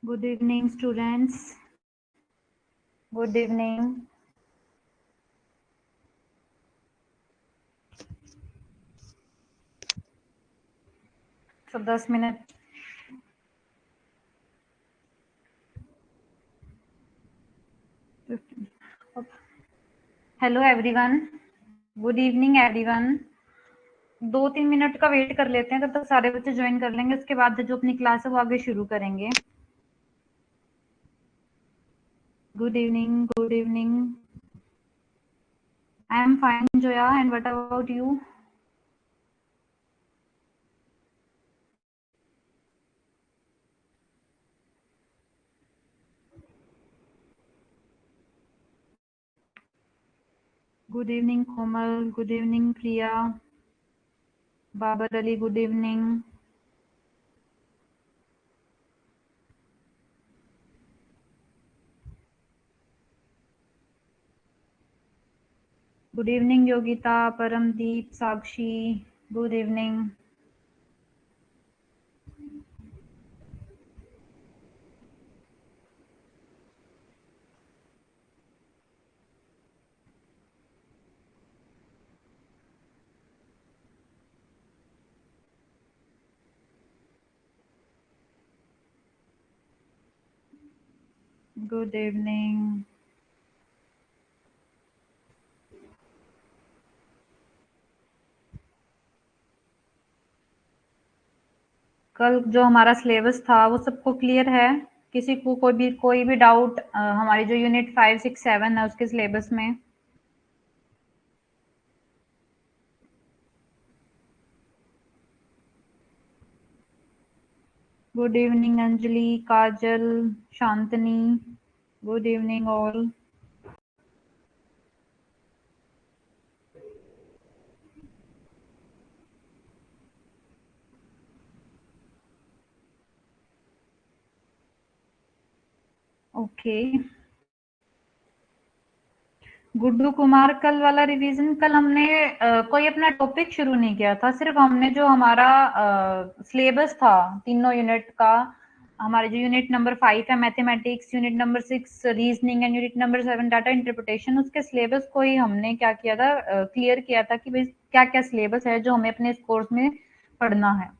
Good evening, students. Good evening. So 10 minutes. Hello everyone. Good evening everyone. 2-3 minute का wait कर लेते हैं, तब तक सारे बच्चे ज्वाइन कर लेंगे। उसके बाद जो अपनी क्लास है वो आगे शुरू करेंगे। Good evening. Good evening. I am fine, Joya. And what about you? Good evening, Komal. Good evening, Priya. Babar Ali, good evening. Good evening, Yogita, Paramdeep, Sakshi. Good evening. Good evening. कल जो हमारा syllabus था वो सबको clear है? किसी को कोई भी डाउट हमारी जो यूनिट 5, 6, 7 है उसके सिलेबस में? Good evening Anjali, Kajal, Shantani, good evening all. Okay, Guddu Kumar, कल वाला रिवीजन कल हमने कोई अपना टॉपिक शुरू नहीं किया था, सिर्फ हमने जो हमारा सिलेबस था तीनों यूनिट का, हमारे जो यूनिट नंबर 5 है mathematics, unit number 6 reasoning and unit number 7 data interpretation, उसके सिलेबस को ही हमने क्या किया था, क्लियर किया था कि भाई क्या क्या सिलेबस है जो हमें अपने इस कोर्स में पढ़ना है।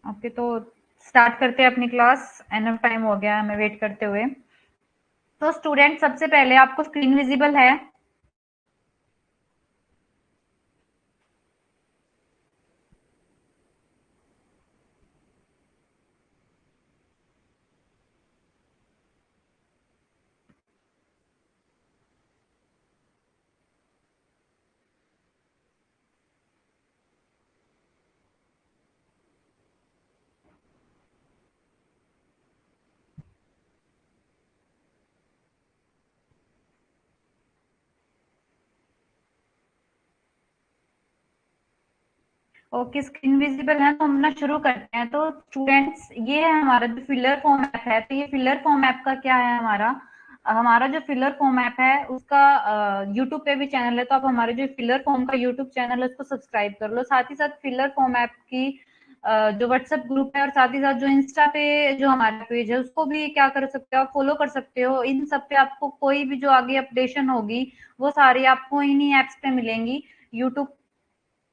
ओके, तो स्टार्ट करते हैं अपनी क्लास। एनफ टाइम हो गया हमें वेट करते हुए। तो स्टूडेंट, सबसे पहले आपको स्क्रीन विजिबल है? ओके, स्क्रीन विजिबल है तो हम ना शुरू करते हैं। तो स्टूडेंट्स, ये है हमारा जो फिलर फॉर्म ऐप है। तो ये फिलर फॉर्म ऐप का क्या है, हमारा हमारा जो फिलर फॉर्म ऐप है उसका यूट्यूब पे भी चैनल है। तो आप हमारे जो फिलर फॉर्म का यूट्यूब चैनल है उसको सब्सक्राइब कर लो। साथ ही साथ फिलर फॉर्म ऐप की जो व्हाट्सएप ग्रुप है और साथ ही साथ जो इंस्टा पे जो हमारा पेज है उसको भी क्या कर सकते हो, आप फॉलो कर सकते हो। इन सब पे आपको कोई भी जो आगे अपडेशन होगी वो सारी आपको इन्हीं एप्स पे मिलेंगी। यूट्यूब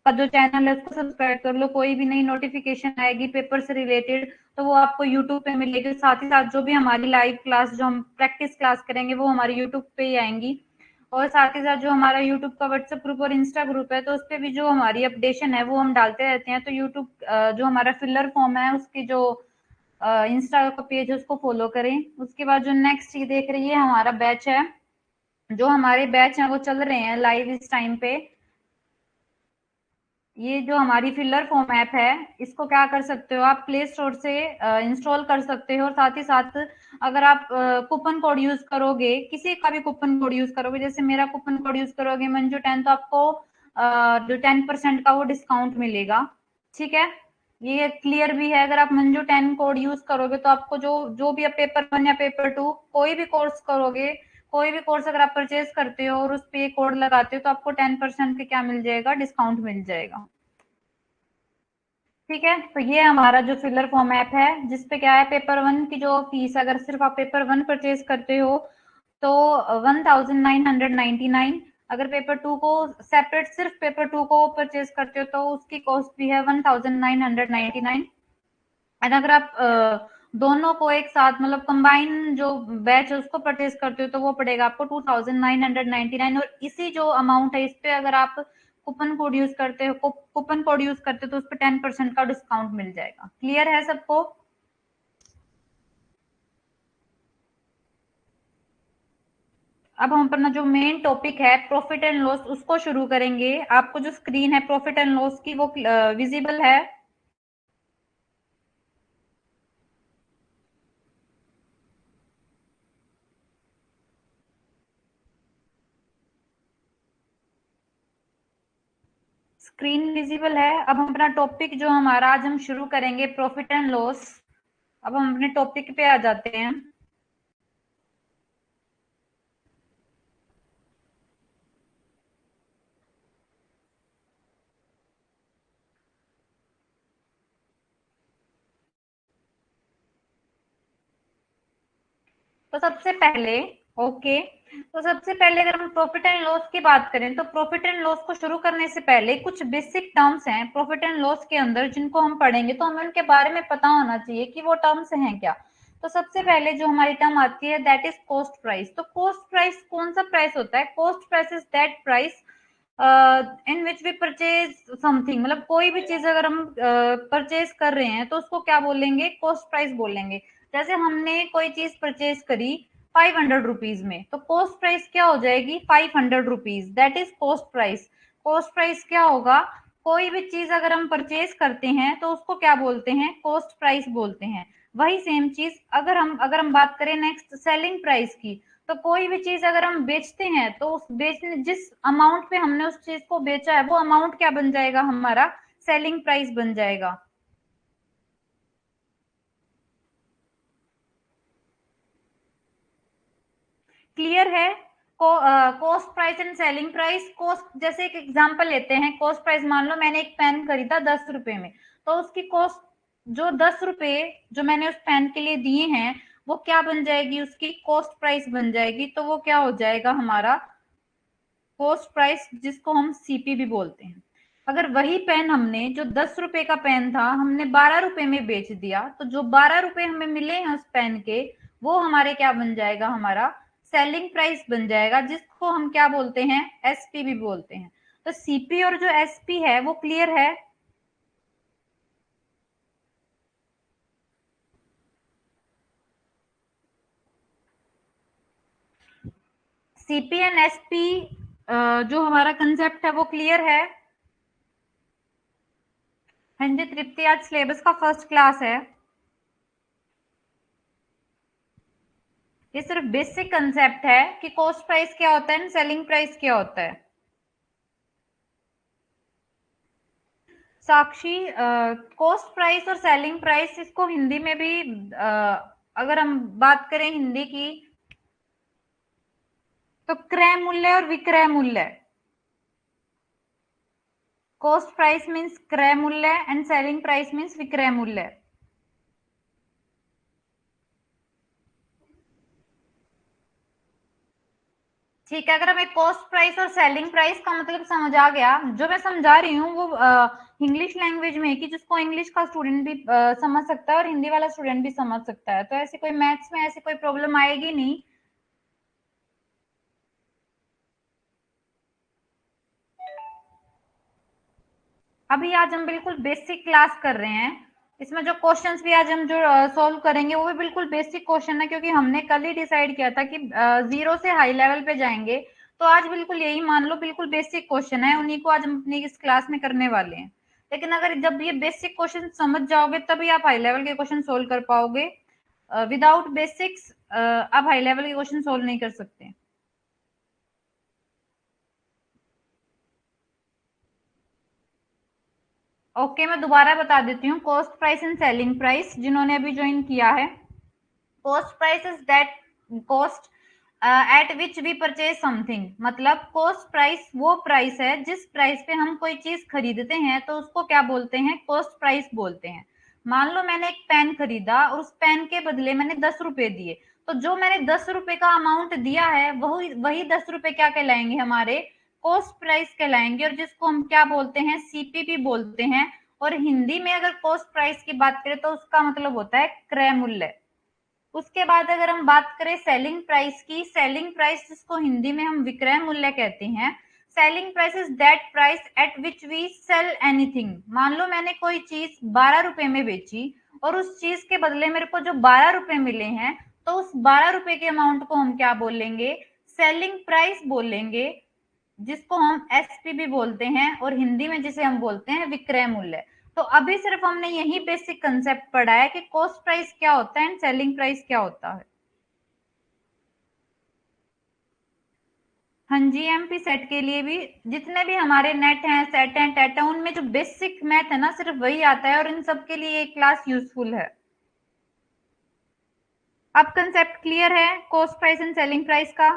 का जो चैनल है उसको सब्सक्राइब कर लो, कोई भी नई नोटिफिकेशन आएगी पेपर से रिलेटेड तो वो आपको यूट्यूब पे मिलेगी। साथ ही साथ जो भी हमारी लाइव क्लास जो हम प्रैक्टिस क्लास करेंगे वो हमारे यूट्यूब पे ही आएंगी। और साथ ही साथ जो हमारा यूट्यूब का व्हाट्सएप ग्रुप और इंस्टा ग्रुप है तो उस पे भी जो हमारी अपडेशन है वो हम डालते रहते हैं। तो यूट्यूब जो हमारा फिलर फॉर्म है उसकी जो इंस्टा का पेज है उसको फॉलो करें। उसके बाद जो नेक्स्ट ये देख रही है हमारा बैच है, जो हमारे बैच हैं वो चल रहे हैं लाइव इस टाइम पे। ये जो हमारी फिलर फॉर्म ऐप है इसको क्या कर सकते हो, आप प्ले स्टोर से इंस्टॉल कर सकते हो। और साथ ही साथ अगर आप कूपन कोड यूज करोगे, किसी का भी कूपन कोड यूज करोगे, जैसे मेरा कूपन कोड यूज करोगे मंजू 10, तो आपको जो 10% का वो डिस्काउंट मिलेगा। ठीक है, ये क्लियर भी है। अगर आप मंजू 10 कोड यूज करोगे तो आपको जो जो भी आप पेपर 1 या पेपर 2 कोई भी कोर्स करोगे, कोई भी कोर्स अगर आप परचेज करते हो और उस पे कोड लगाते हो तो आपको 10% का क्या मिल जाएगा, डिस्काउंट मिल जाएगा। ठीक है, तो ये हमारा जो फिलर फॉर्म ऐप है, जिसपे क्या है, पेपर वन की जो फीस, अगर सिर्फ आप पेपर वन परचेज करते हो तो 1999। अगर पेपर टू को सेपरेट, सिर्फ पेपर टू को परचेज करते हो तो उसकी कॉस्ट भी है 1999। एंड अगर आप दोनों को एक साथ, मतलब कंबाइन जो बैच है उसको परचेज करते हो तो वो पड़ेगा आपको 2999। और इसी जो अमाउंट है इस पे अगर आप कूपन कोड यूज करते हो, कूपन कोड यूज करते हो तो उस पर 10% का डिस्काउंट मिल जाएगा। क्लियर है सबको? अब हम अपना जो मेन टॉपिक है प्रॉफिट एंड लॉस उसको शुरू करेंगे। आपको जो स्क्रीन है प्रॉफिट एंड लॉस की वो विजिबल है? स्क्रीन विजिबल है? अब हम अपना टॉपिक जो हमारा आज हम शुरू करेंगे प्रॉफिट एंड लॉस। अब हम अपने टॉपिक पे आ जाते हैं। तो सबसे पहले, ओके, तो सबसे पहले अगर हम प्रॉफिट एंड लॉस की बात करें तो प्रॉफिट एंड लॉस को शुरू करने से पहले कुछ बेसिक टर्म्स हैं प्रॉफिट एंड लॉस के अंदर जिनको हम पढ़ेंगे तो हमें उनके बारे में पता होना चाहिए कि वो टर्म्स हैं क्या। तो सबसे पहले जो हमारी टर्म आती है दैट इज कॉस्ट प्राइस। तो कॉस्ट प्राइस कौन सा प्राइस होता है? Cost price is that price in which we purchase something. मतलब कोई भी चीज अगर हम परचेज कर रहे हैं तो उसको क्या बोलेंगे? कॉस्ट प्राइस बोलेंगे। जैसे हमने कोई चीज परचेज करी 500 रुपीज में, तो कॉस्ट प्राइस क्या हो जाएगी? 500 rupees, that is cost price. Cost price क्या होगा? कोई भी चीज अगर हम परचेज करते हैं तो उसको क्या बोलते हैं? कॉस्ट प्राइस बोलते हैं। वही सेम चीज अगर हम बात करें नेक्स्ट सेलिंग प्राइस की, तो कोई भी चीज अगर हम बेचते हैं तो उस बेचने जिस अमाउंट पे हमने उस चीज को बेचा है वो अमाउंट क्या बन जाएगा? हमारा सेलिंग प्राइस बन जाएगा। क्लियर है? Cost price and selling price. Cost, जैसे एक एग्जांपल लेते हैं, कॉस्ट प्राइस मान लो मैंने एक पेन खरीदा 10 रुपए में, तो उसकी कॉस्ट जो 10 रुपए जो मैंने उस पेन के लिए दिए हैं वो क्या बन जाएगी? उसकी कॉस्ट प्राइस बन जाएगी। तो वो क्या हो जाएगा? हमारा कॉस्ट प्राइस, जिसको हम सीपी भी बोलते हैं। अगर वही पेन हमने, जो 10 रुपए का पेन था, हमने 12 रुपए में बेच दिया तो जो 12 रुपए हमें मिले हैं उस पेन के, वो हमारे क्या बन जाएगा? हमारा सेलिंग प्राइस बन जाएगा, जिसको हम क्या बोलते हैं? एसपी भी बोलते हैं। तो सीपी और जो एसपी है वो क्लियर है? सीपी एंड एसपी जो हमारा कंसेप्ट है वो क्लियर है? हाँ जी तृप्ति, आज सिलेबस का फर्स्ट क्लास है। ये सिर्फ बेसिक कंसेप्ट है कि कॉस्ट प्राइस क्या होता है एंड सेलिंग प्राइस क्या होता है। साक्षी, कॉस्ट प्राइस और सेलिंग प्राइस, इसको हिंदी में भी अगर हम बात करें हिंदी की, तो क्रय मूल्य और विक्रय मूल्य। कॉस्ट प्राइस मीन्स क्रय मूल्य एंड सेलिंग प्राइस मीन्स विक्रय मूल्य। ठीक है, अगर हमें कॉस्ट प्राइस और सेलिंग प्राइस का मतलब समझ आ गया, जो मैं समझा रही हूँ वो इंग्लिश लैंग्वेज में है कि जिसको इंग्लिश का स्टूडेंट भी समझ सकता है और हिंदी वाला स्टूडेंट भी समझ सकता है। तो ऐसी कोई मैथ्स में ऐसी कोई प्रॉब्लम आएगी नहीं। अभी आज हम बिल्कुल बेसिक क्लास कर रहे हैं। इसमें जो क्वेश्चंस भी आज हम जो सॉल्व करेंगे वो भी बिल्कुल बेसिक क्वेश्चन है, क्योंकि हमने कल ही डिसाइड किया था कि जीरो से हाई लेवल पे जाएंगे। तो आज बिल्कुल यही मान लो, बिल्कुल बेसिक क्वेश्चन है, उन्हीं को आज हम अपनी इस क्लास में करने वाले हैं। लेकिन अगर जब ये बेसिक क्वेश्चन समझ जाओगे तभी आप हाई लेवल के क्वेश्चन सोल्व कर पाओगे। विदाउट बेसिक्स आप हाई लेवल के क्वेश्चन सोल्व नहीं कर सकते। ओके, मैं दोबारा बता देती हूँ। Cost price and selling price, जिन्होंने अभी ज्वाइन किया है, cost price is that cost at which we purchase something, मतलब कॉस्ट प्राइस वो प्राइस है जिस प्राइस पे हम कोई चीज खरीदते हैं, तो उसको क्या बोलते हैं, कॉस्ट प्राइस बोलते हैं। मान लो मैंने एक पेन खरीदा और उस पेन के बदले मैंने 10 रुपए दिए, तो जो मैंने 10 रुपए का अमाउंट दिया है वही वही 10 रुपए क्या कहलाएंगे, हमारे कॉस्ट प्राइस कहलाएंगे, और जिसको हम क्या बोलते हैं, सीपीपी बोलते हैं। और हिंदी में अगर कॉस्ट प्राइस की बात करें तो उसका मतलब होता है क्रय मूल्य। उसके बाद अगर हम बात करें सेलिंग प्राइस की, सेलिंग प्राइस जिसको हिंदी में हम विक्रय मूल्य कहते हैं, selling price is that price at which we sell anything. मान लो मैंने कोई चीज 12 रुपए में बेची और उस चीज के बदले मेरे को जो 12 रुपए मिले हैं, तो उस 12 रुपए के अमाउंट को हम क्या बोलेंगे, सेलिंग प्राइस बोलेंगे, जिसको हम एसपी भी बोलते हैं, और हिंदी में जिसे हम बोलते हैं विक्रय मूल्य। तो अभी सिर्फ हमने यही बेसिक कंसेप्ट पढ़ा है कि कॉस्ट प्राइस क्या होता है एंड सेलिंग प्राइस क्या होता है। हाँ जी, एमपी सेट के लिए भी जितने भी हमारे नेट हैं, सेट हैं, टेट है, उनमें जो बेसिक मैथ है ना, सिर्फ वही आता है, और इन सब के लिए ये क्लास यूजफुल है। अब कंसेप्ट क्लियर है cost price and selling price का।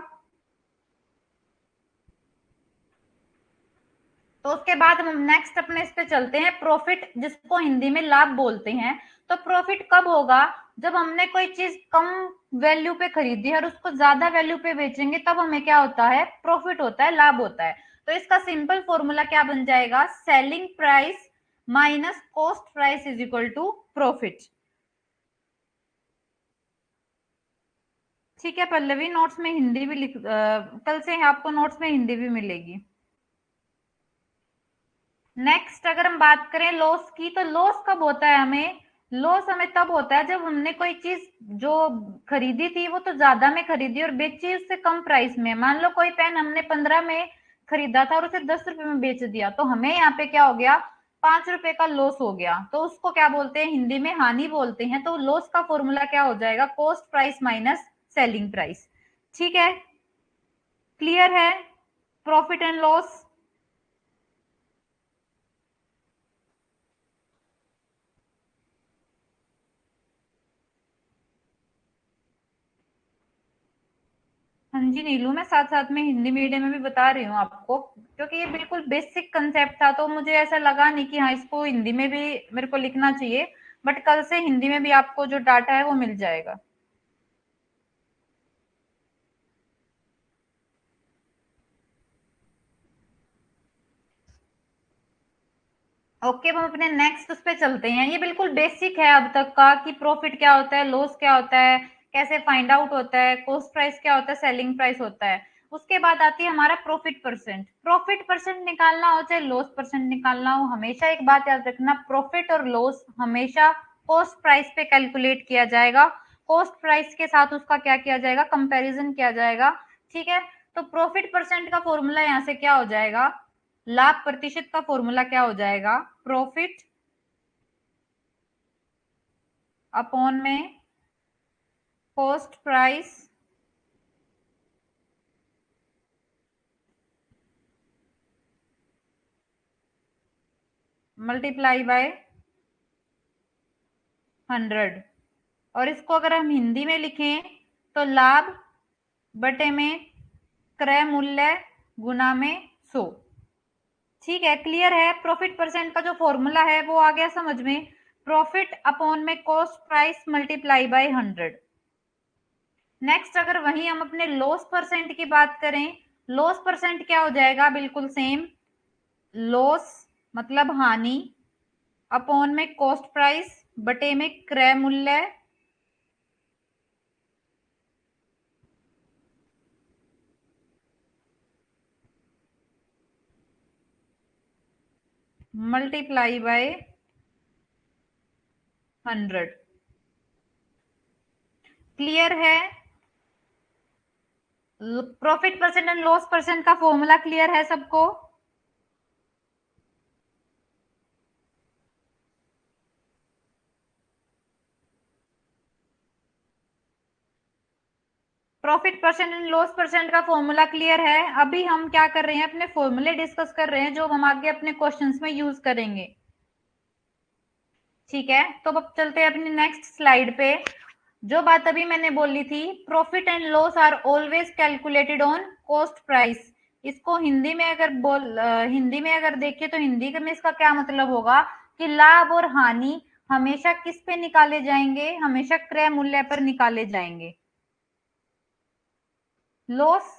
तो उसके बाद हम नेक्स्ट अपने इस पे चलते हैं, प्रॉफिट जिसको हिंदी में लाभ बोलते हैं। तो प्रॉफिट कब होगा, जब हमने कोई चीज कम वैल्यू पे खरीदी है और उसको ज्यादा वैल्यू पे बेचेंगे, तब हमें क्या होता है, प्रॉफिट होता है, लाभ होता है। तो इसका सिंपल फॉर्मूला क्या बन जाएगा, selling price minus cost price is equal to profit. ठीक है पल्लवी, नोट्स में हिंदी भी कल से आपको नोट्स में हिंदी भी मिलेगी। नेक्स्ट अगर हम बात करें लॉस की, तो लॉस कब होता है हमें, लॉस हमें तब होता है जब हमने कोई चीज जो खरीदी थी वो तो ज्यादा में खरीदी और बेची उससे कम प्राइस में। मान लो कोई पेन हमने 15 में खरीदा था और उसे 10 रुपए में बेच दिया, तो हमें यहाँ पे क्या हो गया, 5 रुपए का लॉस हो गया। तो उसको क्या बोलते हैं, हिंदी में हानि बोलते हैं। तो लॉस का फॉर्मूला क्या हो जाएगा, cost price minus selling price. ठीक है, क्लियर है प्रॉफिट एंड लॉस। हाँ जी नीलू, मैं साथ साथ में हिंदी मीडियम में भी बता रही हूँ आपको, क्योंकि ये बिल्कुल बेसिक कंसेप्ट था, तो मुझे ऐसा लगा नहीं कि हाँ इसको हिंदी में भी मेरे को लिखना चाहिए। बट कल से हिंदी में भी आपको जो डाटा है वो मिल जाएगा। ओके, हम अपने नेक्स्ट उस पे चलते हैं। ये बिल्कुल बेसिक है अब तक का, कि प्रॉफिट क्या होता है, लॉस क्या होता है, कैसे फाइंड आउट होता है, कॉस्ट प्राइस क्या होता है, सेलिंग प्राइस होता है। उसके बाद आती है हमारा प्रॉफिट परसेंट। प्रॉफिट परसेंट निकालना हो चाहे लॉस परसेंट निकालना हो, हमेशा एक बात याद रखना, प्रॉफिट और लॉस हमेशा कॉस्ट प्राइस पे कैलकुलेट किया जाएगा। कॉस्ट प्राइस के साथ उसका क्या किया जाएगा, कंपैरिजन किया जाएगा। ठीक है, तो प्रॉफिट परसेंट का फॉर्मूला यहाँ से क्या हो जाएगा, लाभ प्रतिशत का फॉर्मूला क्या हो जाएगा, प्रॉफिट अपॉन में कॉस्ट प्राइस मल्टीप्लाई बाय 100। और इसको अगर हम हिंदी में लिखें तो लाभ बटे में क्रय मूल्य गुना में 100। ठीक है, क्लियर है। प्रॉफिट परसेंट का जो फॉर्मूला है वो आ गया समझ में, प्रॉफिट अपॉन में cost price multiply by 100। Next अगर वहीं हम अपने लॉस परसेंट की बात करें, लॉस परसेंट क्या हो जाएगा, बिल्कुल सेम, लॉस मतलब हानि अपॉन में कॉस्ट प्राइस बटे में क्रय मूल्य मल्टीप्लाई बाय 100। क्लियर है, profit percent and loss percent का फॉर्मूला क्लियर है सबको। Profit percent and loss percent का फॉर्मूला क्लियर है। अभी हम क्या कर रहे हैं, अपने फॉर्मूले डिस्कस कर रहे हैं जो हम आगे अपने क्वेश्चंस में यूज करेंगे। ठीक है, तो अब चलते हैं अपनी नेक्स्ट स्लाइड पे। जो बात अभी मैंने बोली थी, profit and loss are always calculated on cost price. इसको हिंदी में अगर देखें तो हिंदी में इसका क्या मतलब होगा कि लाभ और हानि हमेशा किस पे निकाले जाएंगे, हमेशा क्रय मूल्य पर निकाले जाएंगे। लॉस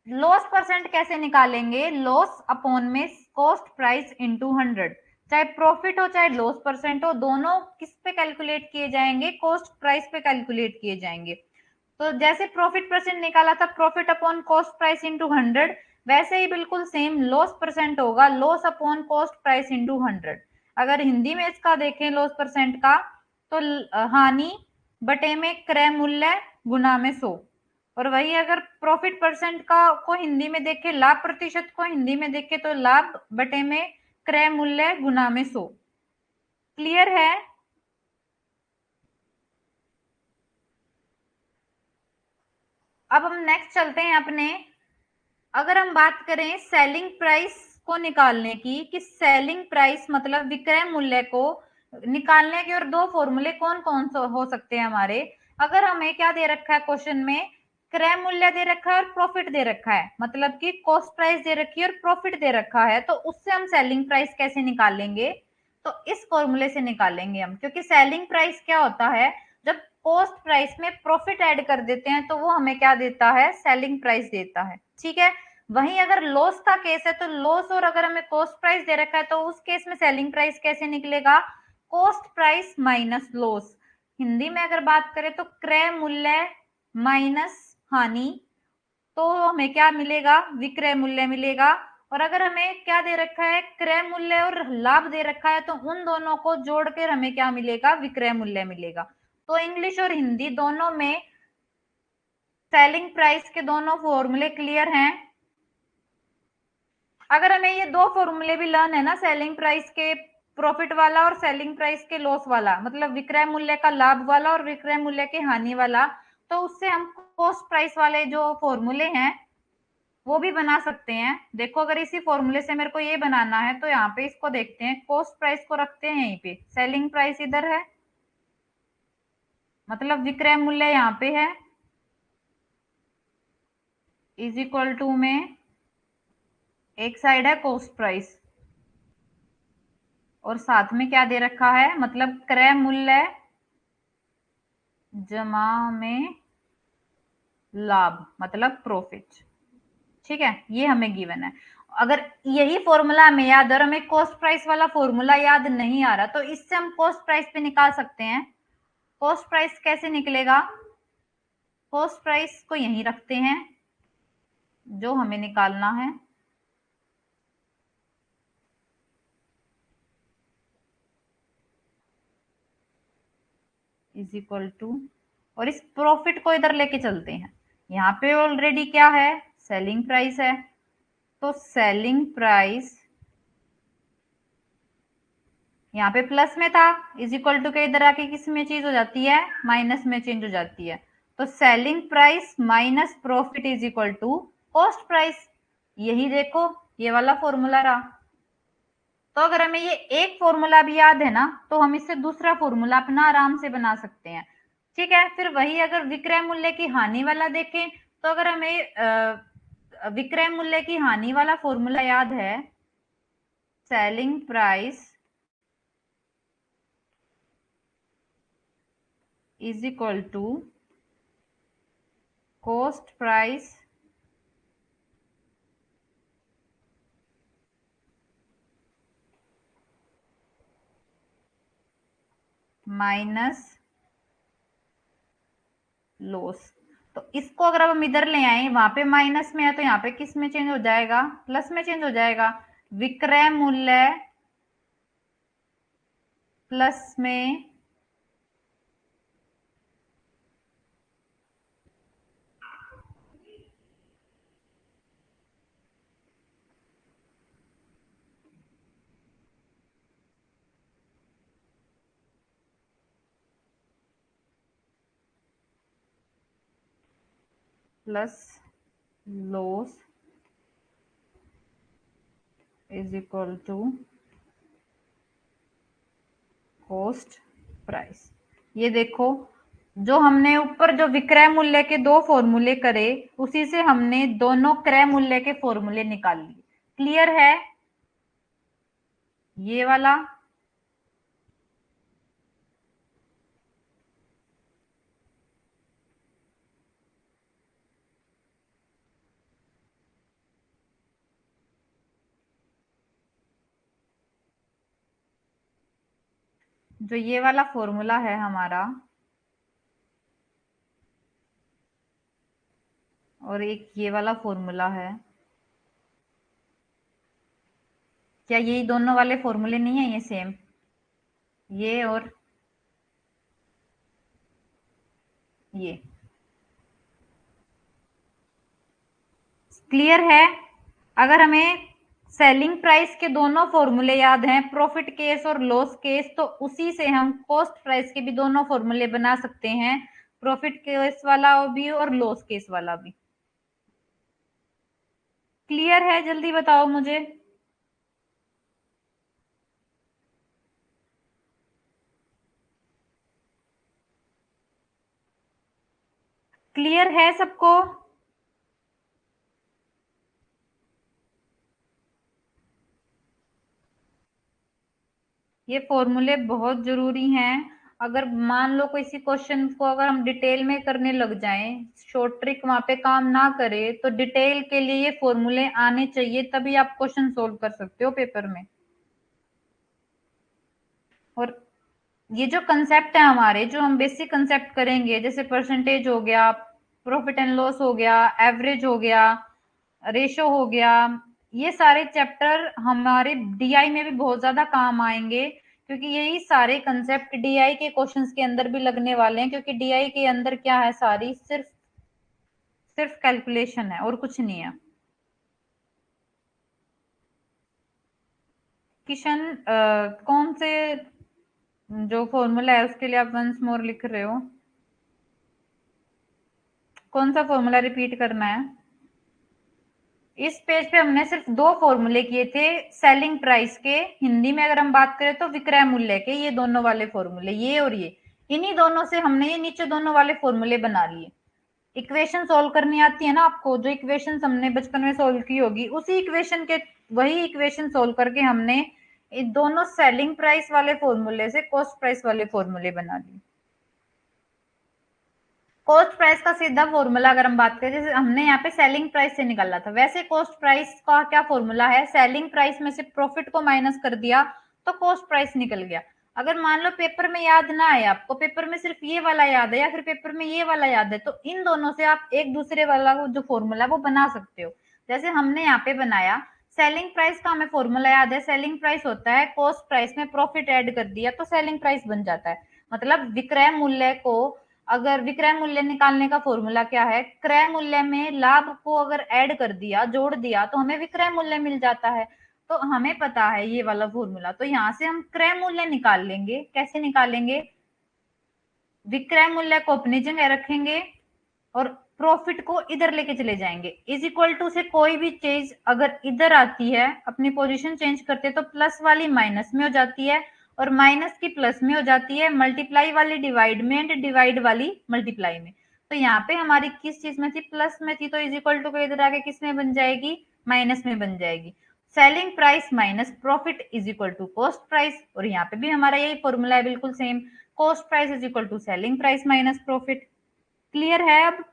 लॉस परसेंट कैसे निकालेंगे, लॉस अपॉन में कॉस्ट प्राइस इनटू 100। चाहे प्रॉफिट हो चाहे लॉस परसेंट हो, दोनों किस पे कैलकुलेट किए जाएंगे, कॉस्ट प्राइस पे कैलकुलेट किए जाएंगे। तो जैसे प्रॉफिट परसेंट निकाला था, profit upon cost price into 100, वैसे ही बिल्कुल सेम लॉस परसेंट होगा, loss upon cost price into 100। अगर हिंदी में इसका देखें लॉस परसेंट का, तो हानि बटे में क्रय मूल्य गुना में 100। और वही अगर प्रॉफिट परसेंट का को हिंदी में देखें, लाभ प्रतिशत को हिंदी में देखें, तो लाभ बटे में क्रय मूल्य गुना में 100। क्लियर है? अब हम नेक्स्ट चलते हैं अपने, अगर हम बात करें सेलिंग प्राइस को निकालने की, कि सेलिंग प्राइस मतलब विक्रय मूल्य को निकालने के और दो फॉर्मूले कौन कौन से हो सकते हैं हमारे। अगर हमें क्या दे रखा है क्वेश्चन में, क्रय मूल्य दे रखा है और प्रॉफिट दे रखा है, मतलब कि कॉस्ट प्राइस दे रखी है और प्रॉफिट दे रखा है, तो उससे हम सेलिंग प्राइस कैसे निकालेंगे, तो इस फॉर्मूले से निकालेंगे हम। क्योंकि सेलिंग प्राइस क्या होता है, जब कॉस्ट प्राइस में प्रॉफिट ऐड कर देते हैं तो वो हमें क्या देता है, सेलिंग प्राइस देता है। ठीक है। वहीं अगर लॉस का केस है, तो लॉस और अगर हमें कॉस्ट प्राइस दे रखा है, तो उस केस में सेलिंग प्राइस कैसे निकलेगा, cost price minus loss. Hindi में अगर बात करें तो क्रय मूल्य माइनस हानि, तो हमें क्या मिलेगा, विक्रय मूल्य मिलेगा। और अगर हमें क्या दे रखा है, क्रय मूल्य और लाभ दे रखा है, तो उन दोनों को जोड़कर हमें क्या मिलेगा, विक्रय मूल्य मिलेगा। तो इंग्लिश और हिंदी दोनों में सेलिंग प्राइस के दोनों फॉर्मूले क्लियर हैं। अगर हमें ये दो फॉर्मूले भी लर्न है ना, सेलिंग प्राइस के प्रॉफिट वाला और सेलिंग प्राइस के लॉस वाला, मतलब विक्रय मूल्य का लाभ वाला और विक्रय मूल्य के हानि वाला, तो उससे हम कॉस्ट प्राइस वाले जो फॉर्मूले हैं वो भी बना सकते हैं। देखो अगर इसी फॉर्मूले से मेरे को ये बनाना है, तो यहाँ पे इसको देखते हैं, कॉस्ट प्राइस को रखते हैं यहीं पे, सेलिंग प्राइस इधर है, मतलब विक्रय मूल्य यहाँ पे है, इज इक्वल टू में एक साइड है कॉस्ट प्राइस, और साथ में क्या दे रखा है, मतलब क्रय मूल्य जमा में लाभ, मतलब प्रॉफिट। ठीक है, ये हमें गिवन है। अगर यही फॉर्मूला हमें याद और हमें कॉस्ट प्राइस वाला फॉर्मूला याद नहीं आ रहा, तो इससे हम कॉस्ट प्राइस पे निकाल सकते हैं। कॉस्ट प्राइस कैसे निकलेगा, कॉस्ट प्राइस को यहीं रखते हैं जो हमें निकालना है, इज इक्वल टू, और इस प्रॉफिट को इधर लेके चलते हैं। यहाँ पे ऑलरेडी क्या है, सेलिंग प्राइस है, तो सेलिंग प्राइस यहाँ पे प्लस में था, इज इक्वल टू के इधर आके किस में चेंज हो जाती है, माइनस में चेंज हो जाती है। तो selling price minus profit is equal to cost price. यही देखो, ये वाला फॉर्मूला रहा। तो अगर हमें ये एक फॉर्मूला भी याद है ना, तो हम इससे दूसरा फॉर्मूला अपना आराम से बना सकते हैं। ठीक है। फिर वही अगर विक्रय मूल्य की हानि वाला देखें, तो अगर हमें विक्रय मूल्य की हानि वाला फॉर्मूला याद है, selling price is equal to cost price minus loss. तो इसको अगर अब हम इधर ले आए, वहां पे माइनस में है, तो यहाँ पे किस में चेंज हो जाएगा, प्लस में चेंज हो जाएगा। विक्रय मूल्य प्लस में plus loss is equal to cost price. ये देखो, जो हमने ऊपर जो विक्रय मूल्य के दो फॉर्मूले करे, उसी से हमने दोनों क्रय मूल्य के फॉर्मूले निकाल लिए। क्लियर है ये वाला? जो ये वाला फॉर्मूला है हमारा, और एक ये वाला फॉर्मूला है, क्या ये दोनों वाले फॉर्मूले नहीं है ये सेम? ये और ये क्लियर है? अगर हमें सेलिंग प्राइस के दोनों फॉर्मूले याद हैं, प्रॉफिट केस और लॉस केस, तो उसी से हम कॉस्ट प्राइस के भी दोनों फॉर्मूले बना सकते हैं, प्रॉफिट केस वाला भी और लॉस केस वाला भी। क्लियर है? जल्दी बताओ मुझे। क्लियर है सबको? ये फॉर्मूले बहुत जरूरी हैं। अगर मान लो किसी क्वेश्चन को अगर हम डिटेल में करने लग जाएं, शॉर्ट ट्रिक वहां पे काम ना करे, तो डिटेल के लिए ये फॉर्मूले आने चाहिए, तभी आप क्वेश्चन सोल्व कर सकते हो पेपर में। और ये जो कंसेप्ट है हमारे, जो हम बेसिक कंसेप्ट करेंगे, जैसे परसेंटेज हो गया, प्रॉफिट एंड लॉस हो गया, एवरेज हो गया, रेशो हो गया, ये सारे चैप्टर हमारे डीआई में भी बहुत ज्यादा काम आएंगे, क्योंकि यही सारे कंसेप्ट डीआई के क्वेश्चंस के अंदर भी लगने वाले हैं, क्योंकि डीआई के अंदर क्या है, सारी सिर्फ सिर्फ कैलकुलेशन है और कुछ नहीं है। किशन, कौन से जो फॉर्मूला है उसके लिए आप वंस मोर लिख रहे हो? कौन सा फॉर्मूला रिपीट करना है? इस पेज पे हमने सिर्फ दो फॉर्मूले किए थे सेलिंग प्राइस के, हिंदी में अगर हम बात करें तो विक्रय मूल्य के, ये दोनों वाले फॉर्मूले, ये और ये, इन्हीं दोनों से हमने ये नीचे दोनों वाले फॉर्मूले बना लिए। इक्वेशन सोल्व करनी आती है ना आपको? जो इक्वेशन हमने बचपन में सोल्व की होगी, उसी इक्वेशन के, वही इक्वेशन सोल्व करके हमने इन दोनों सेलिंग प्राइस वाले फॉर्मूले से कॉस्ट प्राइस वाले फॉर्मूले बना लिए। कॉस्ट प्राइस का सीधा फॉर्मूला अगर हम बात करें, जैसे हमने यहाँ पे सेलिंग प्राइस से निकाला था, वैसे कॉस्ट प्राइस का क्या फॉर्मूला है, सेलिंग प्राइस में से प्रॉफिट को माइनस कर दिया तो कॉस्ट प्राइस निकल गया। अगर मान लो पेपर में याद ना आए आपको, पेपर में सिर्फ ये वाला याद है या फिर पेपर में ये वाला याद है, तो इन दोनों से आप एक दूसरे वाला जो फॉर्मूला वो बना सकते हो। जैसे हमने यहाँ पे बनाया, सेलिंग प्राइस का हमें फॉर्मूला याद है, सेलिंग प्राइस होता है कॉस्ट प्राइस में प्रॉफिट ऐड कर दिया तो सेलिंग प्राइस बन जाता है। मतलब विक्रय मूल्य को, अगर विक्रय मूल्य निकालने का फॉर्मूला क्या है, क्रय मूल्य में लाभ को अगर ऐड कर दिया, जोड़ दिया, तो हमें विक्रय मूल्य मिल जाता है। तो हमें पता है ये वाला फॉर्मूला, तो यहाँ से हम क्रय मूल्य निकाल लेंगे। कैसे निकालेंगे? विक्रय मूल्य को अपनी जगह रखेंगे और प्रॉफिट को इधर लेके चले जाएंगे। इज इक्वल टू से कोई भी चीज अगर इधर आती है, अपनी पोजीशन चेंज करते तो प्लस वाली माइनस में हो जाती है और माइनस की प्लस में हो जाती है, मल्टीप्लाई वाली डिवाइड में एंड डिवाइड वाली मल्टीप्लाई में। तो यहाँ पे हमारी किस चीज में थी, प्लस में थी, तो इज इक्वल टू को इधर आके किस में बन जाएगी, माइनस में बन जाएगी। Selling price minus profit is equal to cost price, और यहाँ पे भी हमारा यही फॉर्मूला है बिल्कुल same, cost price is equal to selling price minus profit. Clear है अब?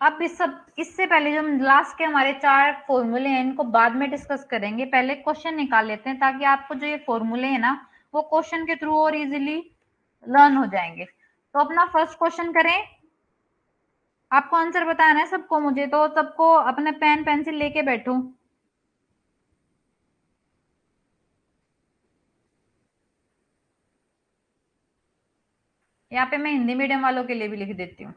अब इस सब, इससे पहले जो हम लास्ट के हमारे चार फॉर्मूले हैं इनको बाद में डिस्कस करेंगे, पहले क्वेश्चन निकाल लेते हैं, ताकि आपको जो ये फॉर्मूले है ना, वो क्वेश्चन के थ्रू और इजीली लर्न हो जाएंगे। तो अपना फर्स्ट क्वेश्चन करें। आपको आंसर बताना है सबको, मुझे तो सबको अपने पेन पेंसिल लेके बैठो। यहाँ पे मैं हिंदी मीडियम वालों के लिए भी लिख देती हूँ।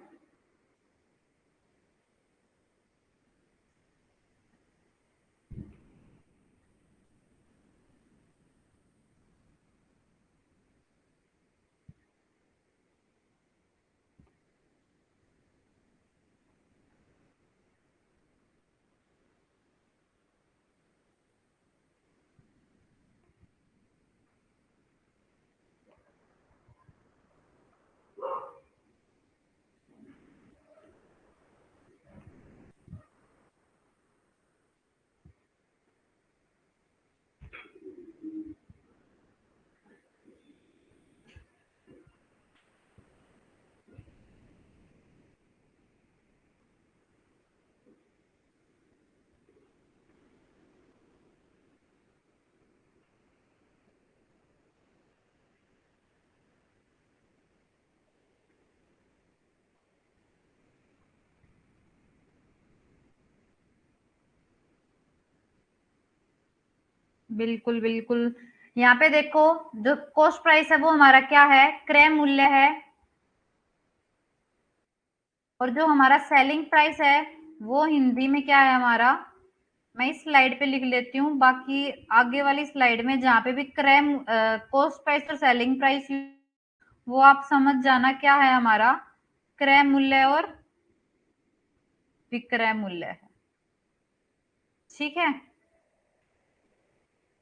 बिल्कुल बिल्कुल। यहाँ पे देखो, जो कॉस्ट प्राइस है वो हमारा क्या है, क्रय मूल्य है, और जो हमारा सेलिंग प्राइस है वो हिंदी में क्या है हमारा, मैं इस स्लाइड पे लिख लेती हूँ, बाकी आगे वाली स्लाइड में जहाँ पे भी क्रय कॉस्ट प्राइस और सेलिंग प्राइस वो आप समझ जाना क्या है हमारा, क्रय मूल्य और विक्रय मूल्य है। ठीक है,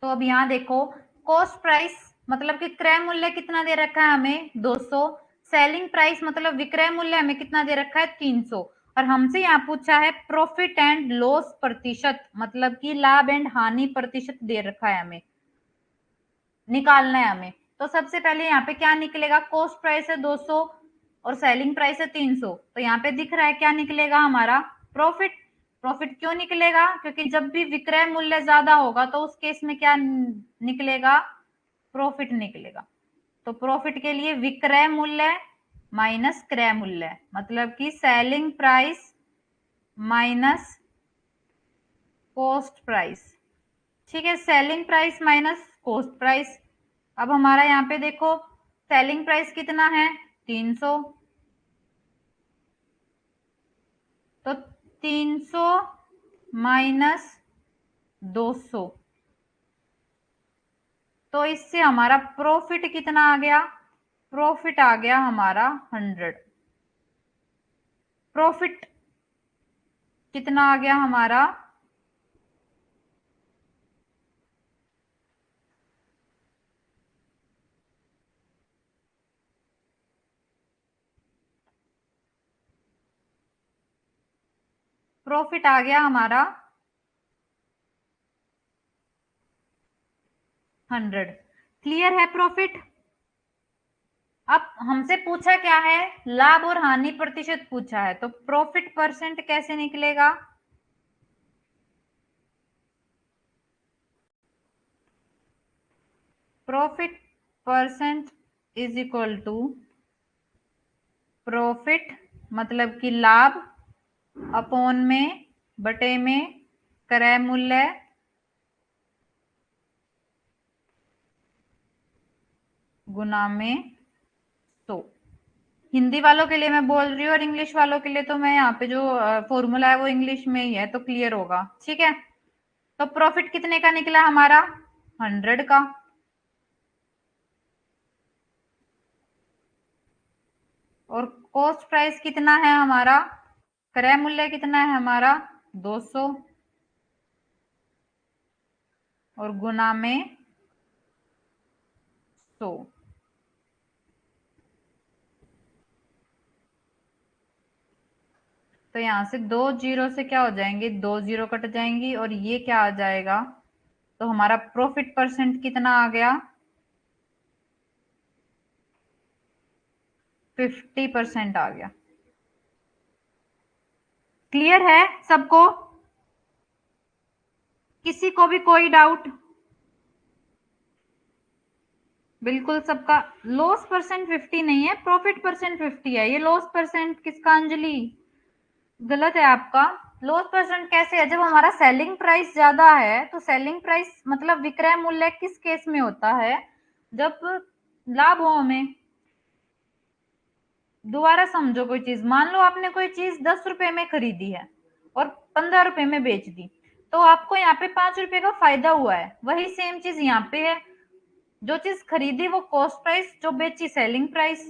तो अब यहाँ देखो, कॉस्ट प्राइस मतलब कि क्रय मूल्य कितना दे रखा है हमें 200, सेलिंग प्राइस मतलब विक्रय मूल्य हमें कितना दे रखा है 300, और हमसे यहाँ पूछा है प्रॉफिट एंड लॉस प्रतिशत, मतलब कि लाभ एंड हानि प्रतिशत दे रखा है, हमें निकालना है हमें। तो सबसे पहले यहाँ पे क्या निकलेगा, कॉस्ट प्राइस है 200 और सेलिंग प्राइस है 300, तो यहाँ पे दिख रहा है क्या निकलेगा हमारा, प्रॉफिट। प्रॉफिट क्यों निकलेगा, क्योंकि जब भी विक्रय मूल्य ज्यादा होगा तो उस केस में क्या निकलेगा, प्रॉफिट निकलेगा। तो प्रॉफिट के लिए विक्रय मूल्य माइनस क्रय मूल्य, मतलब कि selling price minus cost price. ठीक है, selling price minus cost price. अब हमारा यहाँ पे देखो, सेलिंग प्राइस कितना है 300, तो 300 माइनस 200, तो इससे हमारा प्रॉफिट कितना आ गया, प्रॉफिट आ गया हमारा 100। प्रॉफिट कितना आ गया हमारा, प्रॉफिट आ गया हमारा 100। क्लियर है प्रॉफिट। अब हमसे पूछा क्या है, लाभ और हानि प्रतिशत पूछा है, तो प्रॉफिट परसेंट कैसे निकलेगा, profit percent is equal to profit मतलब कि लाभ अपॉन में बटे में क्रय मूल्य गुना में 100। हिंदी वालों के लिए मैं बोल रही हूँ और इंग्लिश वालों के लिए तो मैं यहाँ पे जो फॉर्मूला है वो इंग्लिश में ही है, तो क्लियर होगा। ठीक है, तो प्रॉफिट कितने का निकला हमारा 100 का, और कॉस्ट प्राइस कितना है हमारा, क्रय मूल्य कितना है हमारा 200, और गुना में 100। तो यहाँ से 2 जीरो से क्या हो जाएंगे, 2 जीरो कट जाएंगी, और ये क्या आ जाएगा, तो हमारा प्रॉफिट परसेंट कितना आ गया 50% आ गया। क्लियर है सबको, किसी को भी कोई डाउट, बिल्कुल सबका। लॉस परसेंट 50 नहीं है, प्रॉफिट परसेंट 50 है, ये लॉस परसेंट किसका अंजलि, गलत है आपका। लॉस परसेंट कैसे है, जब हमारा सेलिंग प्राइस ज्यादा है, तो सेलिंग प्राइस मतलब विक्रय मूल्य किस केस में होता है, जब लाभ हो हमें। दोबारा समझो, कोई चीज मान लो आपने कोई चीज 10 रुपए में खरीदी है और 15 रुपए में बेच दी, तो आपको यहाँ पे 5 रुपए का फायदा हुआ है। वही सेम चीज यहाँ पे है, जो चीज खरीदी वो कॉस्ट प्राइस, जो बेची सेलिंग प्राइस।